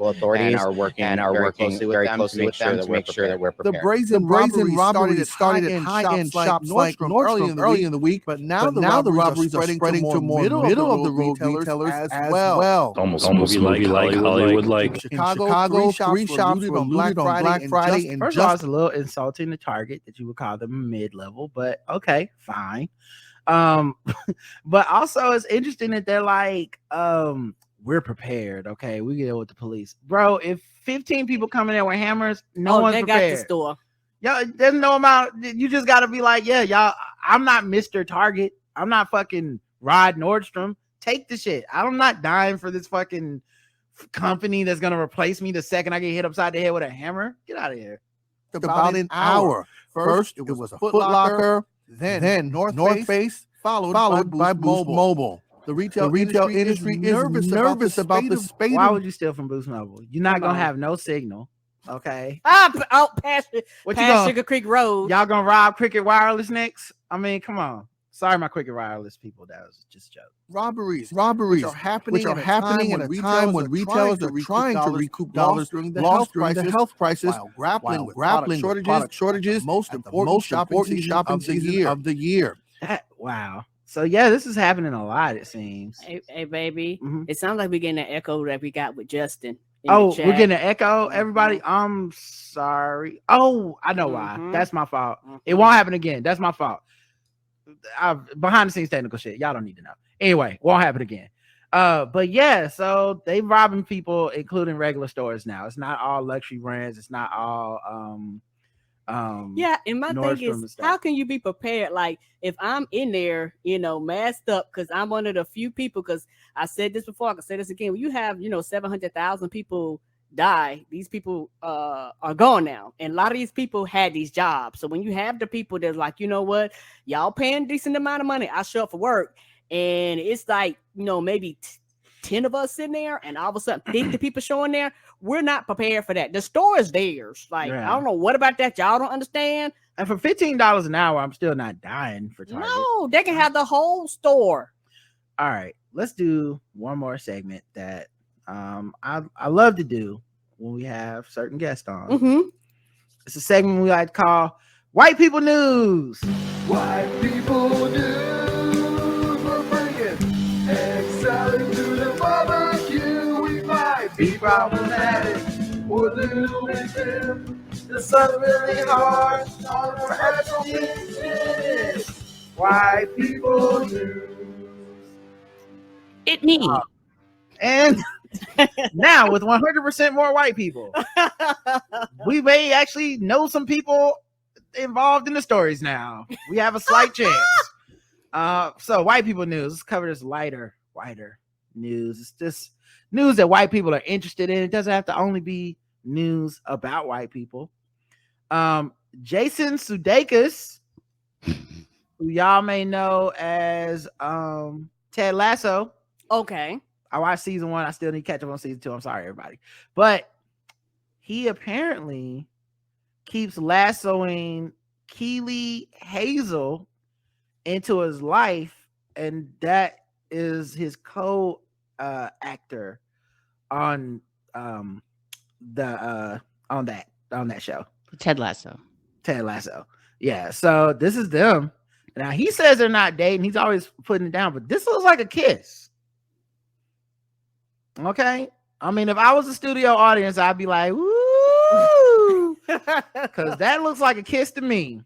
and are working very closely with them to make sure that we're prepared. The brazen robbery started at high-end shops like Nordstrom early in the week, but now the robberies are spreading to more middle-of-the-road retailers as well. Almost movie like Hollywood-like. Chicago, three shops were looted on Black Friday. And first of all, it's a little insulting to Target that you would call them mid-level, but okay, fine. But also it's interesting that they're like, we're prepared. Okay, we deal with the police, bro. If 15 people come in there with hammers, no one's prepared. Got the store. Yo, there's no amount. You just got to be like, yeah, y'all. I'm not Mr. Target. I'm not fucking Rod Nordstrom. Take the shit. I'm not dying for this fucking company that's gonna replace me the second I get hit upside the head with a hammer. Get out of here. About an hour. First, it was a Foot Locker, then North Face, followed by Boost Mobile. The retail industry is nervous about the spate. Why would you steal from Boost Mobile? You're not gonna have no signal. Okay. Past Sugar Creek Road. Y'all gonna rob Cricket Wireless next? I mean, come on. Sorry, my Cricket Wireless people. That was just a joke. Robberies which are happening at a time when retailers are trying to recoup dollars during the health crisis while grappling with product shortages. Most important shopping season of the year. Wow. So yeah, this is happening a lot. It seems. Hey baby. Mm-hmm. It sounds like we're getting an echo that we got with Justin. Oh, we're getting an echo, everybody. I'm sorry. Oh, I know why. That's my fault. It won't happen again. That's my fault. Behind the scenes technical shit. Y'all don't need to know. Anyway, won't happen again. But yeah, so they robbing people, including regular stores now. It's not all luxury brands. It's not all yeah, and my thing is, how can you be prepared? Like, if I'm in there, masked up, because I'm one of the few people, because I said this before, I can say this again. When you have, 700,000 people die, these people are gone now. And a lot of these people had these jobs. So when you have the people that's like, you know what, y'all paying a decent amount of money, I show up for work. And it's like, maybe 10 of us sitting there, and all of a sudden 50 people showing there. We're not prepared for that. The store is theirs. Like, I don't know what about that y'all don't understand. And for $15 an hour, I'm still not dying for Target. No, they can have the whole store. All right, let's do one more segment that I love to do when we have certain guests on. Mm-hmm. It's a segment we like to call White People News. White People News. We're bringing egg salad to the barbecue. We might be problematic or a little bit dim. The sun's really hard on our actual business. White People News. It me. And Now with 100% more white people, we may actually know some people involved in the stories now. We have a slight chance. So white people news. Let's cover this wider news. It's just news that white people are interested in. It doesn't have to only be news about white people. Jason Sudeikis, who y'all may know as Ted Lasso. Okay. I watched season 1. I still need to catch up on season 2. I'm sorry, everybody. But he apparently keeps lassoing Keely Hazel into his life, and that is his co-actor on that show. Ted Lasso. Yeah. So this is them. Now he says they're not dating. He's always putting it down, but this looks like a kiss. Okay. I mean, if I was a studio audience, I'd be like, woo, because that looks like a kiss to me.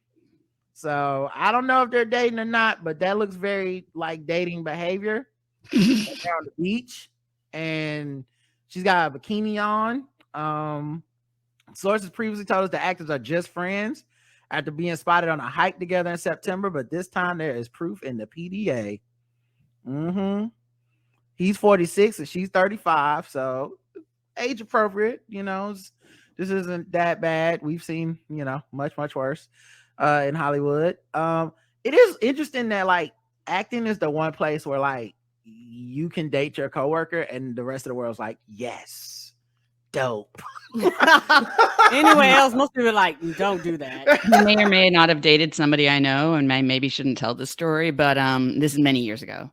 So I don't know if they're dating or not, but that looks very like dating behavior. They're on the beach, and she's got a bikini on. Sources previously told us the actors are just friends after being spotted on a hike together in September, but this time there is proof in the PDA. He's 46 and she's 35, so age appropriate. This isn't that bad. We've seen, much worse in Hollywood. It is interesting that like acting is the one place where like you can date your coworker and the rest of the world's like, yes, dope. Anyway else, most people are like, don't do that. He may or may not have dated somebody I know, and maybe shouldn't tell this story, but this is many years ago.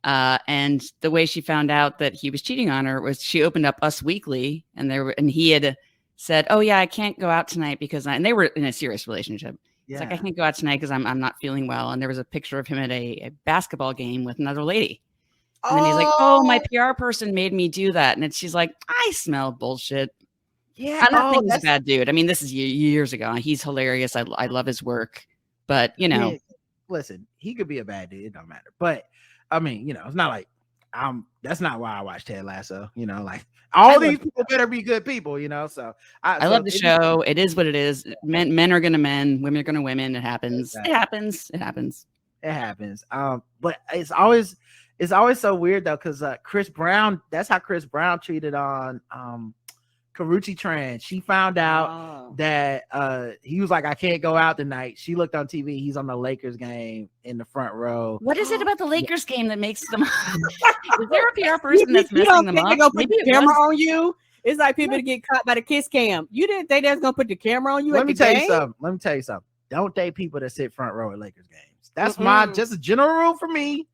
And the way she found out that he was cheating on her was she opened up Us Weekly, and he had said, "Oh yeah, I can't go out tonight because and they were in a serious relationship. Yeah. It's like, I can't go out tonight because I'm not feeling well." And there was a picture of him at a basketball game with another lady. And then he's like, "Oh, my PR person made me do that." And she's like, "I smell bullshit." Yeah, I don't think he's a bad dude. I mean, this is years ago. He's hilarious. I love his work, but listen, he could be a bad dude. It don't matter. But I mean, it's not like that's not why I watch Ted Lasso. Like all these people better be good people. So I love the show. It is what it is. Men are gonna men. Women are gonna women. It happens. Exactly. It happens. But it's always so weird though, because Chris Brown. That's how Chris Brown treated on Karrueche Tran. She found out that he was like, I can't go out tonight. She looked on TV. He's on the Lakers game in the front row. What is it about the Lakers game that makes them? Is there a PR person that's messing them up? They gonna put the camera on you. It's like people to get caught by the kiss cam. You didn't think that's gonna put the camera on you? Let me tell you something. Don't date people that sit front row at Lakers games. That's just a general rule for me.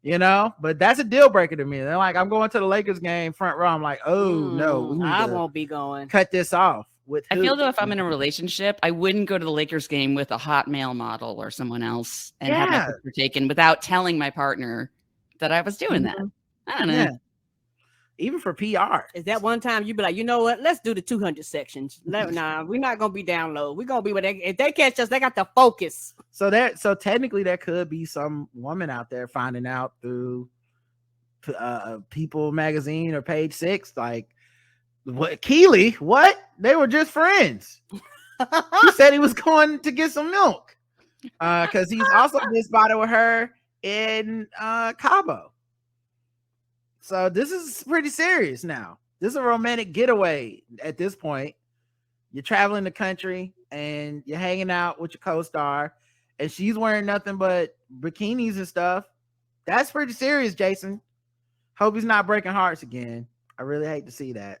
But that's a deal breaker to me. They're like, I'm going to the Lakers game front row. I'm like, oh no, I won't be going. Cut this off. I feel though if I'm in a relationship, I wouldn't go to the Lakers game with a hot male model or someone else and have my picture taken without telling my partner that I was doing that. I don't know. Yeah. Even for PR. Is that one time you'd be like, you know what? Let's do the 200 sections. Nah, we're not gonna be down low. We're gonna be with if they catch us, they got to focus. So technically there could be some woman out there finding out through People magazine or Page 6, like, what Keely? What? They were just friends. He said he was going to get some milk. Because he's also been spotted with her in Cabo. So this is pretty serious now. This is a romantic getaway at this point. You're traveling the country and you're hanging out with your co-star, and she's wearing nothing but bikinis and stuff. That's pretty serious, Jason. Hope he's not breaking hearts again. I really hate to see that,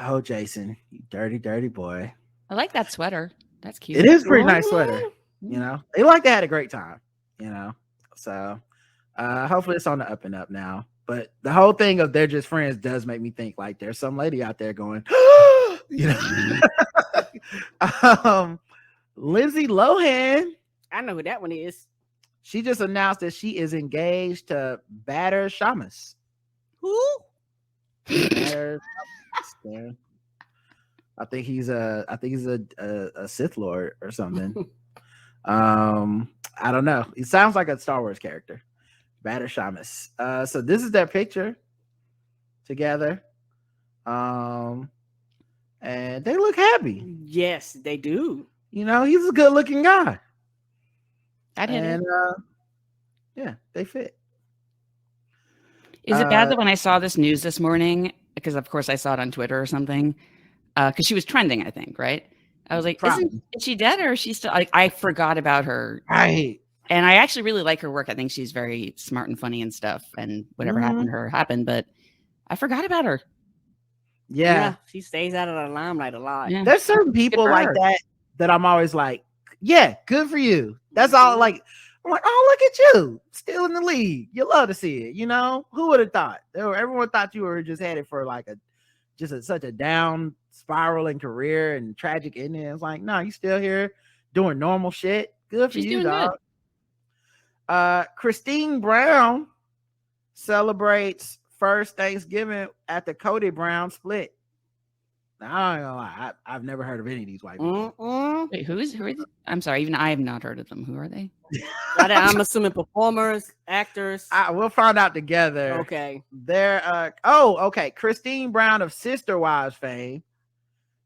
Oh, Jason, you dirty, dirty boy. I like that sweater. That's cute. It is a pretty nice sweater. They like to have a great time, So hopefully it's on the up and up now. But the whole thing of they're just friends does make me think like there's some lady out there going, Lindsay Lohan. I know who that one is. She just announced that she is engaged to Bader Shamus. Who? I think he's a Sith Lord or something. I don't know. He sounds like a Star Wars character. Bader Shamus. So this is their picture. together. And they look happy. Yes, they do. You know, he's a good looking guy. I did it. Yeah, they fit. Is it bad that when I saw this news this morning, because of course I saw it on Twitter or something, because she was trending, I think, right? I was like, is she dead or is she still? I forgot about her. Right. And I actually really like her work. I think she's very smart and funny and stuff. And whatever happened to her happened, but I forgot about her. Yeah. She stays out of the limelight a lot. Yeah. There's certain people like that I'm always like, yeah, good for you. That's all. Like, I'm like, oh, look at you, still in the league. You love to see it. You know, who would have thought? Everyone thought you were just headed for like such a down spiraling career and tragic ending. It's like, no, you still here doing normal shit. Good for you, dog. Christine Brown celebrates first Thanksgiving at the Cody Brown split. Now, I don't know why. I've never heard of any of these white people. Wait, who are they? I'm sorry, even I have not heard of them. Who are they? I'm assuming performers, actors. We'll find out together. Okay. They're okay. Christine Brown of Sister Wives fame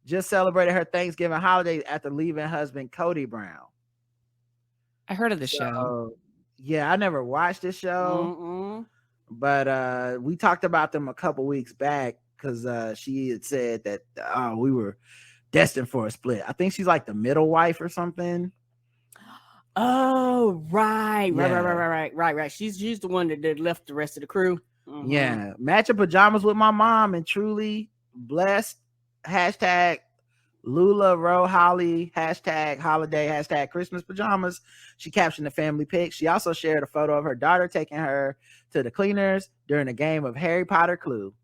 just celebrated her Thanksgiving holiday after leaving husband Cody Brown. I heard of the show. Yeah, I never watched this show, but we talked about them a couple weeks back because she had said that we were destined for a split. I think she's like the middle wife or something. Oh, right. She's the one that left the rest of the crew. Yeah, matching pajamas with my mom and truly blessed. Hashtag Lula Row Holly, hashtag holiday, hashtag Christmas pajamas. She captioned the family pic. She also shared a photo of her daughter taking her to the cleaners during a game of Harry Potter Clue.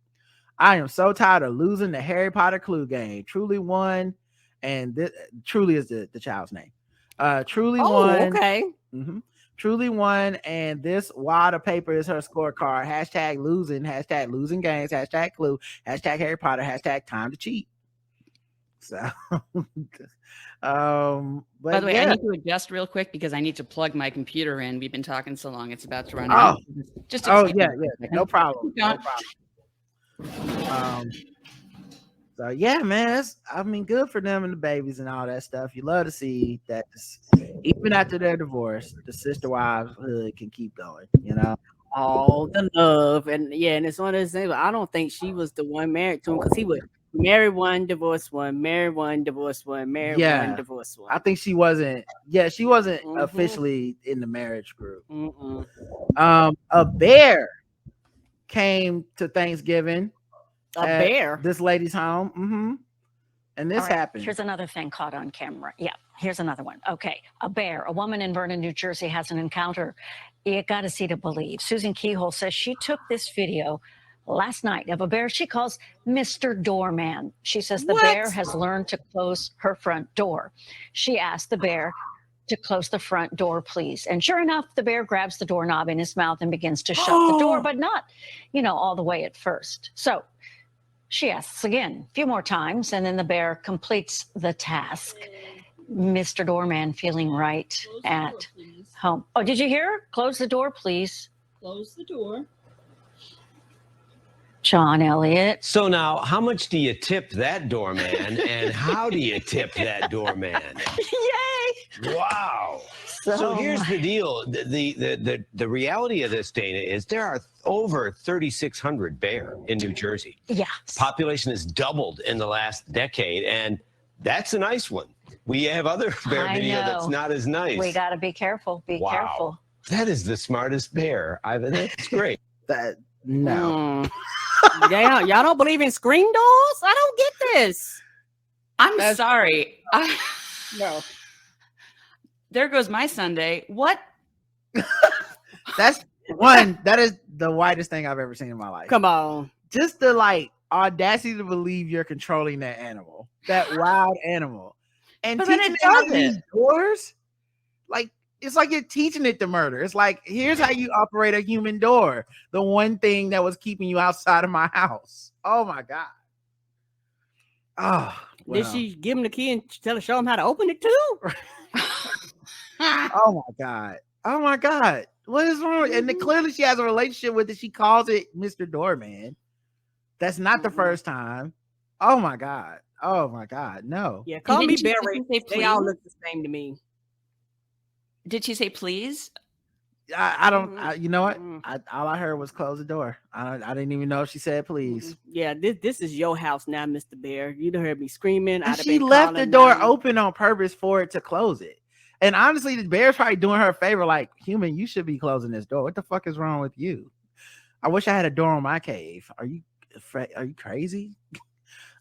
I am so tired of losing the Harry Potter Clue game. Truly won, and this truly is the child's name. Truly won. Okay. Truly won, and this wad of paper is her scorecard. Hashtag losing games, hashtag Clue, hashtag Harry Potter, hashtag time to cheat. So, by the way, I need to adjust real quick because I need to plug my computer in. We've been talking so long; it's about to run out. Just no problem. So yeah, man, good for them and the babies and all that stuff. You love to see that, even after their divorce, the sister wives hood can keep going. You know, all the love and it's one of those things. I don't think she was the one married to him because he would marry one, divorce one, marry one, divorce one, marry one, divorce one. I think she wasn't. Yeah, she wasn't officially in the marriage group. A bear came to Thanksgiving. A bear? This lady's home. And this happened. Here's another thing caught on camera. Yeah, here's another one. Okay, a bear. A woman in Vernon, New Jersey has an encounter. You got to see to believe. Susan Keyhole says she took this video last night of a bear she calls Mr. Doorman. She says the bear has learned to close her front door. She asked the bear to close the front door, please. And sure enough, the bear grabs the doorknob in his mouth and begins to shut the door, but not, all the way at first. So she asks again a few more times, and then the bear completes the task. Mr. Doorman feeling right at home. Oh, did you hear her? Close the door, please. Close the door. John Elliott. So now, how much do you tip that doorman, and how do you tip that doorman? Yay! Wow. So here's the deal. The reality of this, Dana, is there are over 3,600 bear in New Jersey. Yeah. Population has doubled in the last decade, and that's a nice one. We have other bear video that's not as nice. We got to be careful. Be careful. That is the smartest bear. That's great. No. Y'all don't believe in screen doors? I don't get this. I'm sorry. No. There goes my Sunday. What? That is the whitest thing I've ever seen in my life. Come on. Just the audacity to believe you're controlling that animal, that wild animal. And but teaching it how to use doors, it's like you're teaching it to murder. It's like, here's how you operate a human door. The one thing that was keeping you outside of my house. Oh my God. Oh, well. Did she give him the key and show him how to open it too? Oh my God. What is wrong? And clearly she has a relationship with it. She calls it Mr. Doorman. That's not the first time. Oh my God. No. Yeah, call me Bear Rape. They all please? look the same to me. Did she say please? I don't. You know what? All I heard was close the door. I didn't even know if she said please. Yeah, this is your house now, Mr. Bear. You done heard me screaming. And she left the door open on purpose for it to close it. And honestly, the Bear's probably doing her a favor. Like, human, you should be closing this door. What the fuck is wrong with you? I wish I had a door on my cave. Are you crazy?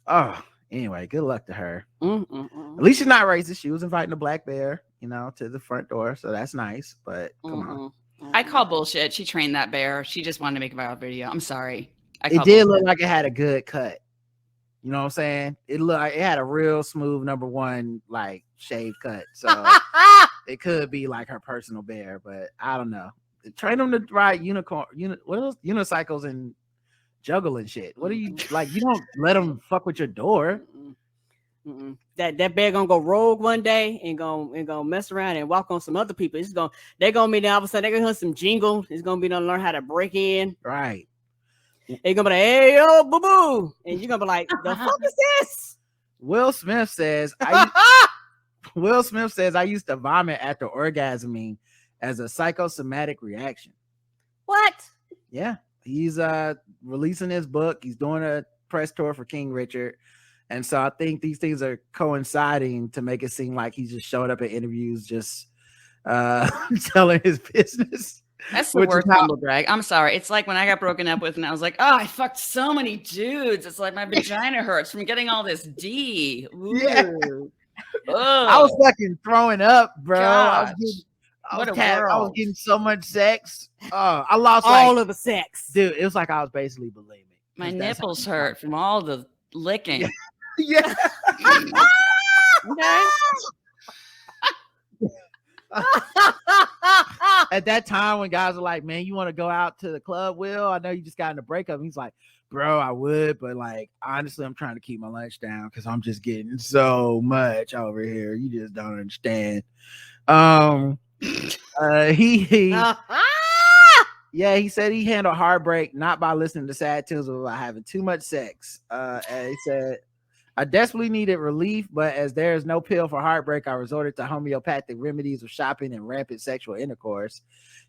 Oh, anyway, good luck to her. At least she's not racist. She was inviting a black bear, to the front door, so that's nice. But come on. I call bullshit. She trained that bear. She just wanted to make a viral video. I'm sorry. It did look like it had a good cut. You know what I'm saying? It looked like it had a real smooth #1 like shave cut. So it could be like her personal bear, but I don't know. Train them to ride unicycles and juggle and shit. What are you like? You don't let them fuck with your door. That bear gonna go rogue one day and gonna mess around and walk on some other people. They're gonna be there all of a sudden. They're gonna hear some jingle. It's gonna be to learn how to break in. Right. They're gonna be like, hey yo, boo boo, and you're gonna be like, the fuck is this? Will Smith says I used to vomit after orgasming as a psychosomatic reaction. What? Yeah, he's releasing his book. He's doing a press tour for King Richard. And so I think these things are coinciding to make it seem like he just showed up at interviews just telling his business. That's the worst humble brag. I'm sorry. It's like when I got broken up with and I was like, oh, I fucked so many dudes. It's like my vagina hurts from getting all this D. Ooh. Yeah. I was fucking throwing up, bro. I was getting so much sex. I lost all of the sex. Dude, it was like I was basically bulimic. My nipples hurt from all the licking. Yeah. Okay. At that time when guys are like, man, you want to go out to the club, Will? I know you just got in a breakup. He's like, bro, I would, but like honestly, I'm trying to keep my lunch down because I'm just getting so much over here. You just don't understand. He said he handled heartbreak not by listening to sad tunes, but by having too much sex. And he said, I desperately needed relief, but as there is no pill for heartbreak, I resorted to homeopathic remedies of shopping and rampant sexual intercourse.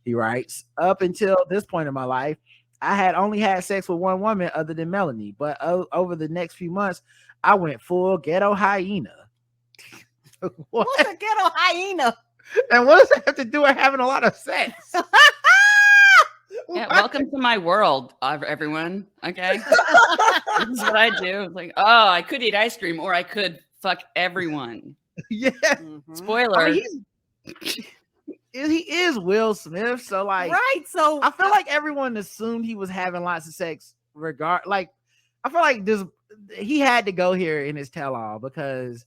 He writes, up until this point in my life, I had only had sex with one woman other than Melanie, but over the next few months, I went full ghetto hyena. What's a ghetto hyena? And what does that have to do with having a lot of sex? Yeah, welcome to my world, everyone. Okay, this is what I do. It's like, oh, I could eat ice cream, or I could fuck everyone. Yeah. Spoiler. I mean, he is Will Smith, so like, right. So I feel like everyone assumed he was having lots of sex. I feel like he had to go here in his tell-all because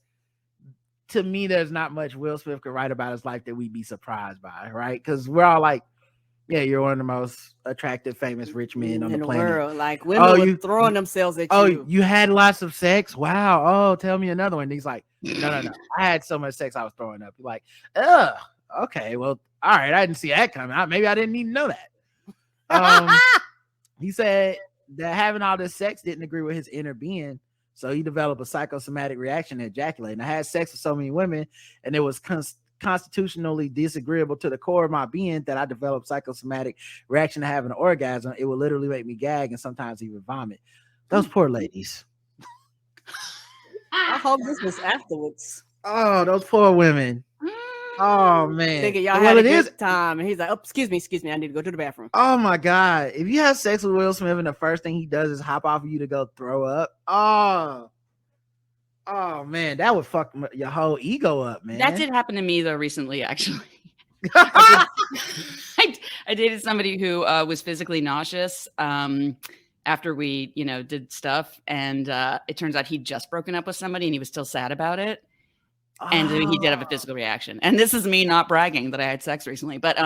to me, there's not much Will Smith could write about his life that we'd be surprised by, right? Because we're all like, yeah, you're one of the most attractive, famous, rich men on the planet. World. Like women were throwing themselves at you. Oh, you had lots of sex? Wow. Oh, tell me another one. And he's like, no. I had so much sex I was throwing up. You're like, okay, well, all right. I didn't see that coming. Maybe I didn't even know that. He said that having all this sex didn't agree with his inner being. So he developed a psychosomatic reaction to ejaculating. I had sex with so many women, and it was constitutionally disagreeable to the core of my being that I developed psychosomatic reaction to having an orgasm. It would literally make me gag and sometimes even vomit. Those poor ladies. I hope this was afterwards. Oh, those poor women. Oh man. Thinking y'all had a good time. And he's like, oh, excuse me, I need to go to the bathroom. Oh my God. If you have sex with Will Smith and the first thing he does is hop off of you to go throw up. Oh man, that would fuck your whole ego up, man. That did happen to me though recently, actually. I dated somebody who was physically nauseous after we, did stuff, and it turns out he'd just broken up with somebody and he was still sad about it, and he did have a physical reaction. And this is me not bragging that I had sex recently, but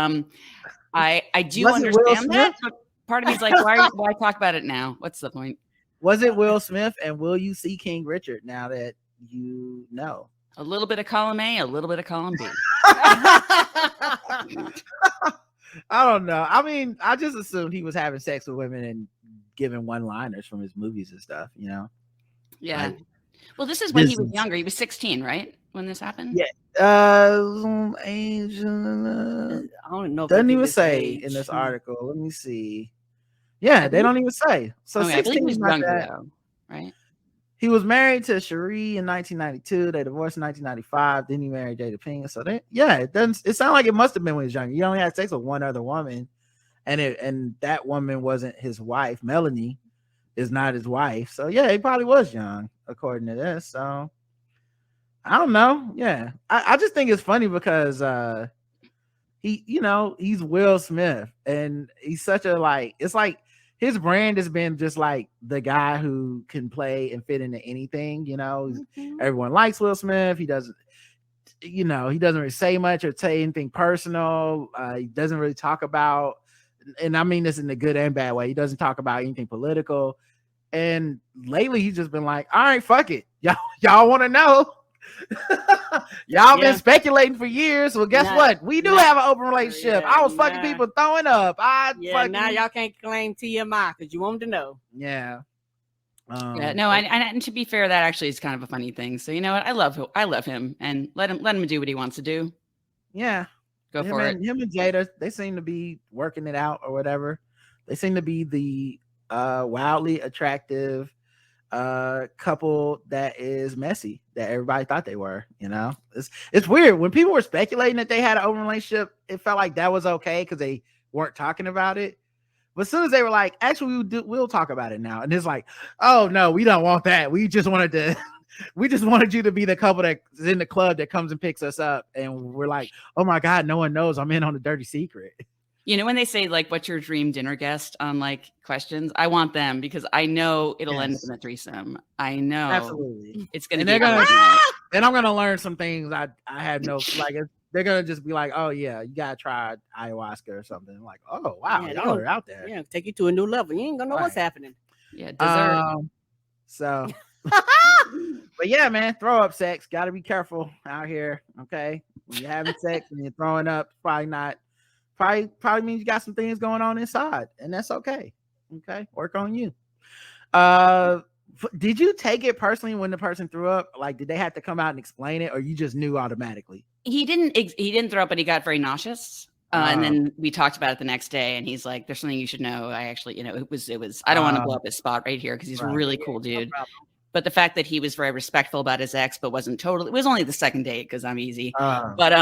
I do understand that. But part of me's like, why talk about it now? What's the point? Was it Will Smith, and will you see King Richard now that you know? A little bit of column A, a little bit of column B. I don't know. I mean, I just assumed he was having sex with women and giving one-liners from his movies and stuff, Yeah. Like, Well, this is when he was younger. He was 16, right? When this happened? Yeah. Age, I don't know. doesn't even say in this article. Let me see. Yeah, they don't even say. So Okay, I believe 16 he was is not younger that. though, right? He was married to Cherie in 1992. They divorced in 1995. Then he married Jada Pinkett. So it doesn't. It sounds like it must have been when he was younger. He only had sex with one other woman, and that woman wasn't his wife. Melanie is not his wife. So yeah, he probably was young according to this. So I don't know. Yeah, I just think it's funny because he's Will Smith, and he's such a it's like his brand has been just like the guy who can play and fit into anything. Everyone likes Will Smith. He doesn't really say much or say anything personal. He doesn't really talk about, and I mean this in a good and bad way. He doesn't talk about anything political. And lately he's just been like, all right, fuck it. Y'all want to know? Y'all been speculating for years. Well, guess what? We do have an open relationship. I was fucking people throwing up. Now y'all can't claim TMI because you wanted to know. Yeah. And to be fair, that actually is kind of a funny thing. So you know what? I love him, and let him do what he wants to do. Yeah. Go for it. Him and Jada, they seem to be working it out or whatever. They seem to be the wildly attractive couple that is messy that everybody thought they were. It's weird when people were speculating that they had an open relationship. It felt like that was okay because they weren't talking about it. But as soon as they were like, actually, we'll talk about it now, and it's like, oh no, we don't want that. We just wanted you to be the couple that's in the club that comes and picks us up, and we're like, oh my god, no one knows I'm in on a dirty secret. When they say what's your dream dinner guest on questions, I want them because I know it'll end up in a threesome. I know absolutely it's gonna be. And I'm gonna learn some things I have no they're gonna just be like, oh yeah, you gotta try ayahuasca or something. I'm like, oh wow, y'all are out there. Yeah, take you to a new level. You ain't gonna know what's happening. Yeah, dessert. So but yeah, man, throw up sex. Gotta be careful out here. Okay. When you're having sex and you're throwing up, probably means you got some things going on inside, and that's okay. Okay, work on you. Did you take it personally when the person threw up? Did they have to come out and explain it, or you just knew automatically? He didn't throw up, but he got very nauseous. And then we talked about it the next day, and he's like, "There's something you should know. I actually, it was. I don't want to blow up his spot right here because he's a really cool dude." But the fact that he was very respectful about his ex, but wasn't totally. It was only the second date because I'm easy. But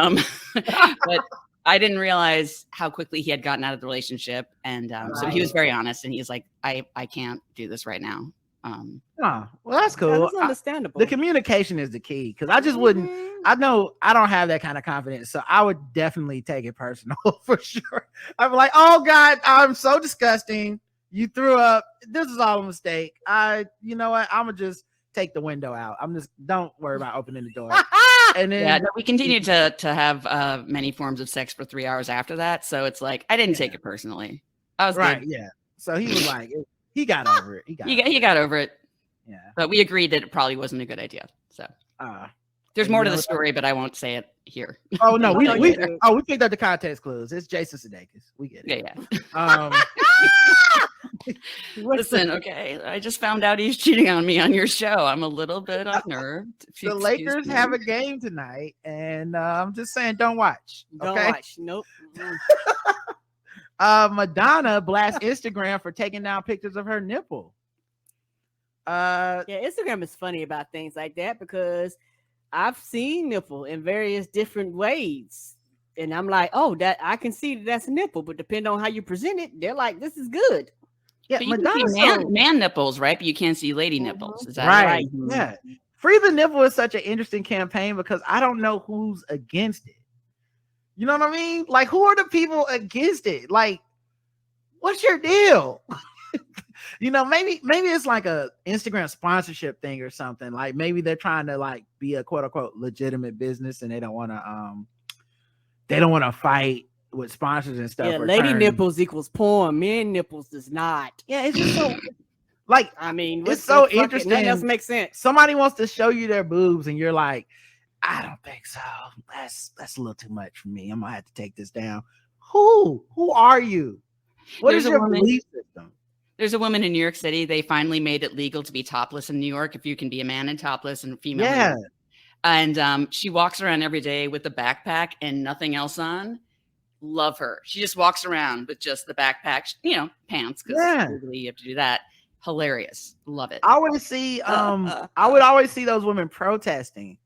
I didn't realize how quickly he had gotten out of the relationship. And so he was very honest, and he's like, I can't do this right now. Well, that's cool. That's understandable. The communication is the key, because I just wouldn't. I know I don't have that kind of confidence, so I would definitely take it personal for sure. I'm like, oh God, I'm so disgusting. You threw up. This is all a mistake. You know what? I'm gonna just take the window out. Don't worry about opening the door. And then we continued to have many forms of sex for 3 hours after that. So it's like I didn't take it personally. I was right. Good. Yeah. So he was like, he got over it. He got over it. Yeah. But we agreed that it probably wasn't a good idea. So there's more to the story, but I won't say it here. Oh no, we picked up the context clues. It's Jason Sudeikis. We get it. Yeah. Listen, okay. I just found out he's cheating on me on your show. I'm a little bit unnerved. The Lakers have a game tonight, and I'm just saying, don't watch. Don't watch. Nope. Madonna blasts Instagram for taking down pictures of her nipple. Instagram is funny about things like that because I've seen nipple in various different ways. And I'm like, oh, that I can see that's a nipple, but depending on how you present it, they're like, this is good. Yeah, but you can see man nipples, right? But you can't see lady nipples. Is that right? Yeah. Free the nipple is such an interesting campaign because I don't know who's against it. You know what I mean? Like, who are the people against it? Like, what's your deal? Maybe it's like a Instagram sponsorship thing or something. Like maybe they're trying to be a quote unquote legitimate business, and they don't want to fight with sponsors and stuff. Yeah, lady nipples equals porn. Men nipples does not. Yeah, it's just so it's so interesting. Nothing else makes sense. Somebody wants to show you their boobs, and you're like, I don't think so. That's a little too much for me. I'm gonna have to take this down. Who are you? What is your belief system? There's a woman in New York City. They finally made it legal to be topless in New York. If you can be a man and topless and female. Yeah. And she walks around every day with the backpack and nothing else on. Love her. She just walks around with just the backpack, pants, because legally you have to do that. Hilarious. Love it. I would see I would always see those women protesting,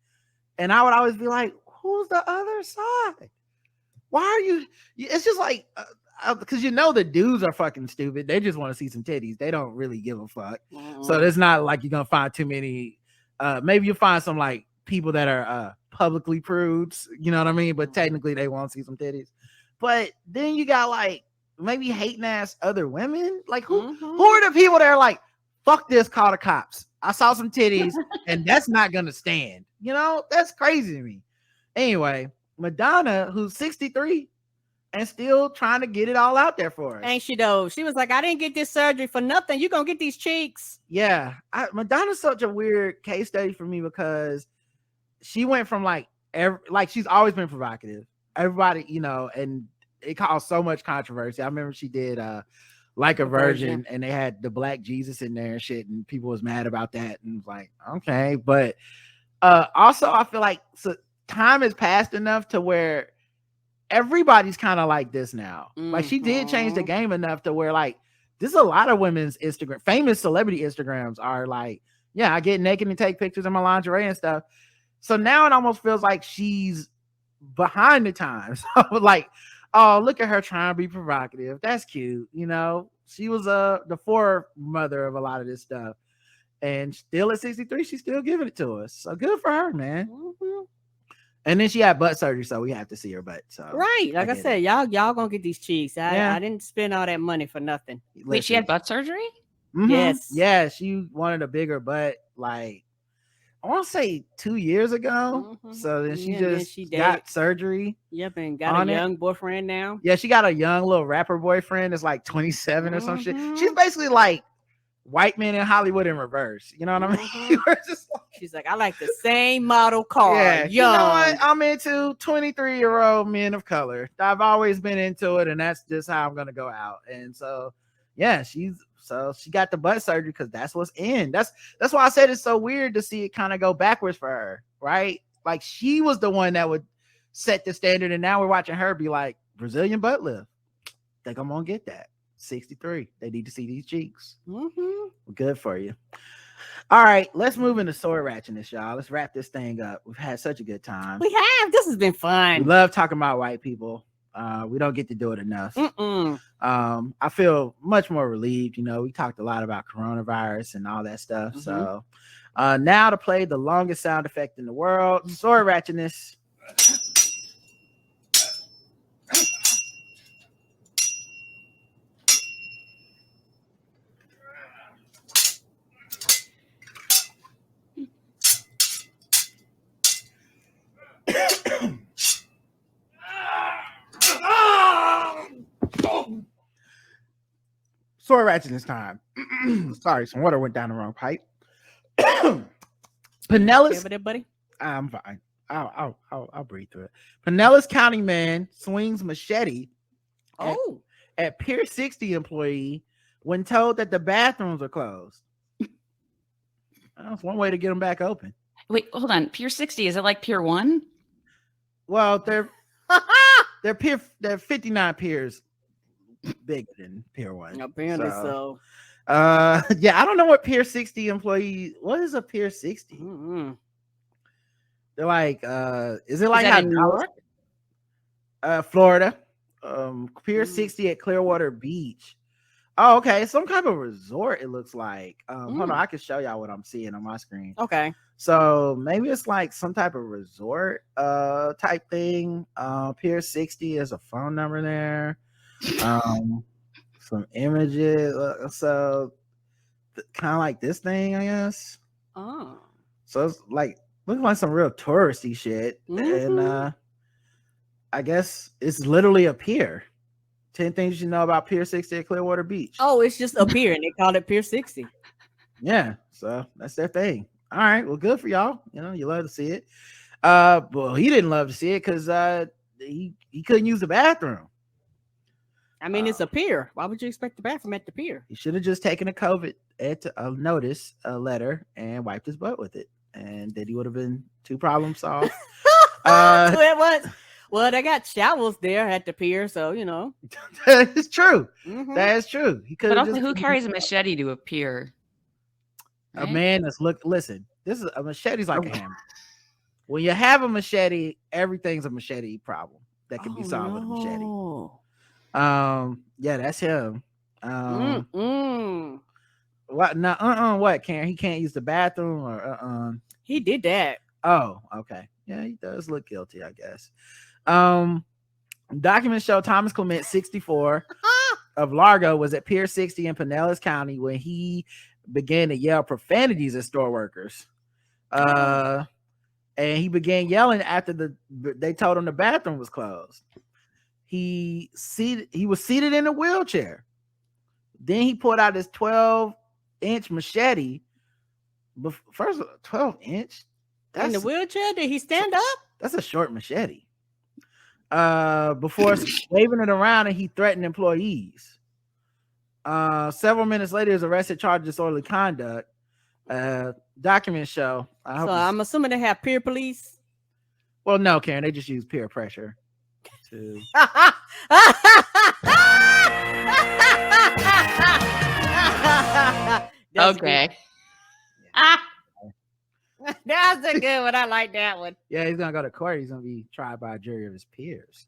and I would always be like, who's the other side? Why are you? It's just like because the dudes are fucking stupid. They just want to see some titties. They don't really give a fuck. So it's not like you're gonna find too many. Maybe you'll find some like people that are publicly prudes, you know what I mean? But technically they want to see some titties. But then you got like maybe hating ass other women. Like who are the people that are like, fuck this, call the cops. I saw some titties and that's not gonna stand. That's crazy to me. Anyway, Madonna, who's 63 and still trying to get it all out there for us. Ain't she though? She was like, I didn't get this surgery for nothing. You gonna get these cheeks. Yeah. Madonna's such a weird case study for me because she went from she's always been provocative. Everybody, and it caused so much controversy. I remember she did Like a Virgin and they had the black Jesus in there and shit, and people was mad about that. And was like, okay. But also I feel like time has passed enough to where everybody's kind of like this now. Like she did change the game enough to where like there's a lot of women's Instagram, famous celebrity Instagrams are like, yeah, I get naked and take pictures of my lingerie and stuff. So now it almost feels like she's behind the times. Like, oh, look at her trying to be provocative. That's cute. She was the foremother of a lot of this stuff. And still at 63, she's still giving it to us. So good for her, man. And then she had butt surgery, so we have to see her butt. So right, like I said, y'all gonna get these cheeks. I didn't spend all that money for nothing. Wait, she had butt surgery? Yes. Yeah, she wanted a bigger butt, like I want to say 2 years ago. So then she got surgery. Yep, and got a young boyfriend now. Yeah, she got a young little rapper boyfriend that's like 27 or some shit. She's basically like white men in Hollywood in reverse. You know what I mean? She's like, I like the same model car. Yeah, young. you know what? I'm into 23-year-old men of color. I've always been into it, and that's just how I'm gonna go out. And so, yeah, she got the butt surgery because that's what's in. That's why I said it's so weird to see it kind of go backwards for her, right? Like she was the one that would set the standard, and now we're watching her be like Brazilian butt lift. Think I'm gonna get that. 63. They need to see these cheeks. Good for you. All right, let's move into sword ratchetness, y'all. Let's wrap this thing up. We've had such a good time. We have. This has been fun. We love talking about white people. We don't get to do it enough. I feel much more relieved. We talked a lot about coronavirus and all that stuff. So now to play the longest sound effect in the world, sword ratchetness. Sword ratchetness time. Sorry, some water went down the wrong pipe. Pinellas, buddy. I'm fine. I'll breathe through it. Pinellas County man swings machete at Pier 60 employee when told that the bathrooms are closed. That's one way to get them back open. Wait, hold on. Pier 60, is it like Pier 1? Well, they're 59 piers bigger than Pier 1. Apparently so. Yeah, I don't know what Pier 60 employee. What is a Pier 60? They're like, is it like how New York? Florida? Pier 60 at Clearwater Beach. Oh, okay. Some kind of resort, it looks like. Hold on, I can show y'all what I'm seeing on my screen. Okay. So maybe it's like some type of resort type thing. Pier 60 is a phone number there. Some images. So kind of like this thing, I guess. Oh. So it's like looks like some real touristy shit. And I guess it's literally a pier. 10 things you know about Pier 60 at Clearwater Beach. Oh, it's just a pier and they call it Pier 60. Yeah, so that's their thing. All right, well, good for y'all. You love to see it. Well, he didn't love to see it because he couldn't use the bathroom. I mean, it's a pier. Why would you expect the bathroom at the pier? He should have just taken a COVID notice letter and wiped his butt with it, and then he would have been 2 problems solved. Well, they got showers there at the pier, so you know. It's true. That is true. He could. But also, who carries a machete to a pier? Right? A man that's listen. This is a machete's like a hammer. When you have a machete, everything's a machete problem that can be solved with a machete. Yeah, that's him. What? No, what? He can't use the bathroom or He did that. Oh, okay. Yeah, he does look guilty, I guess. Documents show Thomas Clement, 64, of Largo, was at Pier 60 in Pinellas County when he began to yell profanities at store workers. And he began yelling after they told him the bathroom was closed. He was seated in a wheelchair. Then he pulled out his 12-inch machete. First, 12-inch? In the wheelchair? Did he stand up? That's a short machete. Before waving it around, and he threatened employees. Several minutes later, he was arrested, charged with disorderly conduct. Documents show. So I'm assuming they have peer police. Well, no, Karen, they just use peer pressure. To... Okay. That's a good one. I like that one. Yeah, he's gonna go to court. He's gonna be tried by a jury of his peers.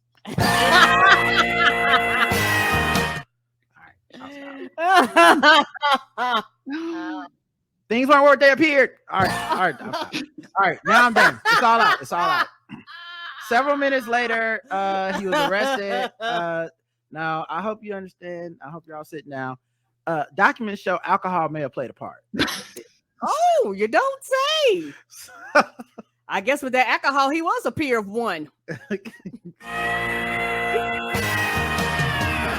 Things weren't what they appeared. All right. Now I'm done. It's all out. Several minutes later, he was arrested. Now I hope you understand. I hope you're all sitting down. Documents show alcohol may have played a part. Oh, you don't say. I guess with that alcohol, he was a peer of 1. I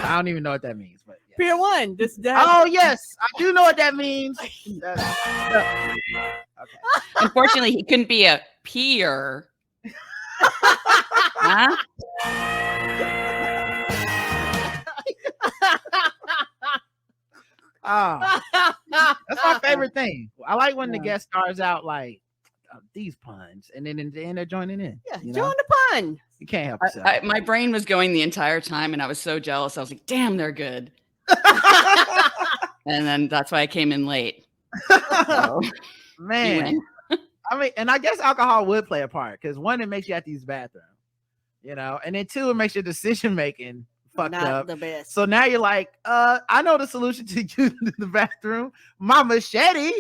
don't even know what that means, but yeah. Peer 1. Oh yes, I do know what that means. Okay. Unfortunately, he couldn't be a peer. Huh? Oh, that's my favorite thing. I like when the guest stars out like these puns, and then they're joining in. Yeah, join the pun. You can't help yourself. My brain was going the entire time, and I was so jealous. I was like, "Damn, they're good." And then that's why I came in late. So, man, I mean, and I guess alcohol would play a part because 1, it makes you have to use the bathroom, and then 2, it makes your decision making fucked up. The best. So now you're like, I know the solution to using the bathroom. My machete.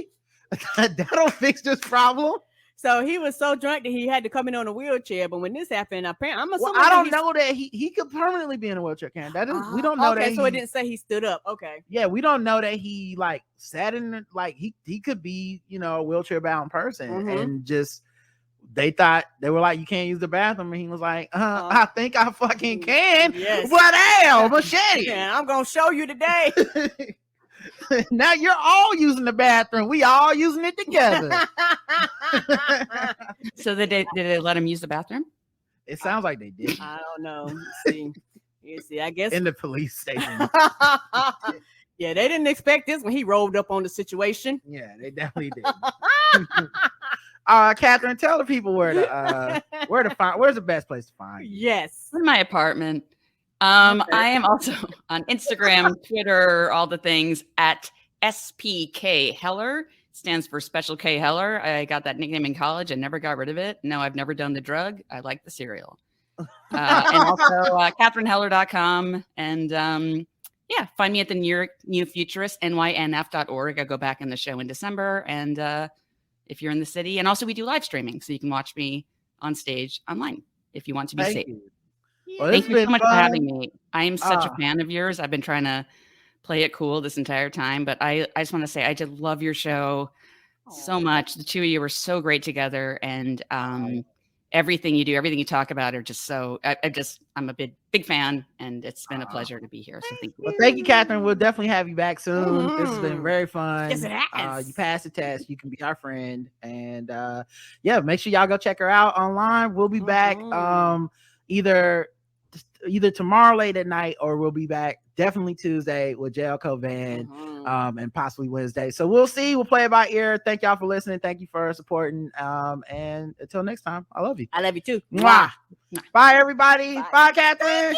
That'll fix this problem. So he was so drunk that he had to come in on a wheelchair. But when this happened, apparently, I'm assuming I don't know that he could permanently be in a wheelchair. Karen, that is, we don't know that. Okay, so it didn't say he stood up. Okay. Yeah, we don't know that he like sat in he could be a wheelchair bound person and just. They were like, you can't use the bathroom, and he was like, I think I fucking can. Yes. But damn, machete. Yeah, I'm gonna show you today. Now you're all using the bathroom. We all using it together. So did they let him use the bathroom? It sounds like they did. I don't know. You see, I guess in the police station. Yeah, they didn't expect this when he rolled up on the situation. Yeah, they definitely did. Catherine, tell the people where to find. Where's the best place to find you? Yes, in my apartment. Okay. I am also on Instagram, Twitter, all the things at SPK Heller. Stands for Special K Heller. I got that nickname in college and never got rid of it. No, I've never done the drug. I like the cereal. And also KatherineHeller.com. And find me at the New Futurist, nynf.org. I go back in the show in December. And if you're in the city, and also we do live streaming, so you can watch me on stage online if you want to be safe. Well, thank you so much for having me. I am such a fan of yours. I've been trying to play it cool this entire time, but I just want to say I just love your show so much. The two of you are so great together, and everything you do, everything you talk about are just so. I'm a big fan, and it's been a pleasure to be here. So thank you. Well, thank you, Catherine. We'll definitely have you back soon. This has been very fun. Yes, it has. You passed the test. You can be our friend, and make sure y'all go check her out online. We'll be back either either tomorrow late at night, or we'll be back definitely Tuesday with JL Covan, and possibly Wednesday. So we'll see. We'll play it by ear. Thank y'all for listening. Thank you for supporting. And until next time, I love you. I love you too. Mwah. Bye, everybody. Bye, Catherine.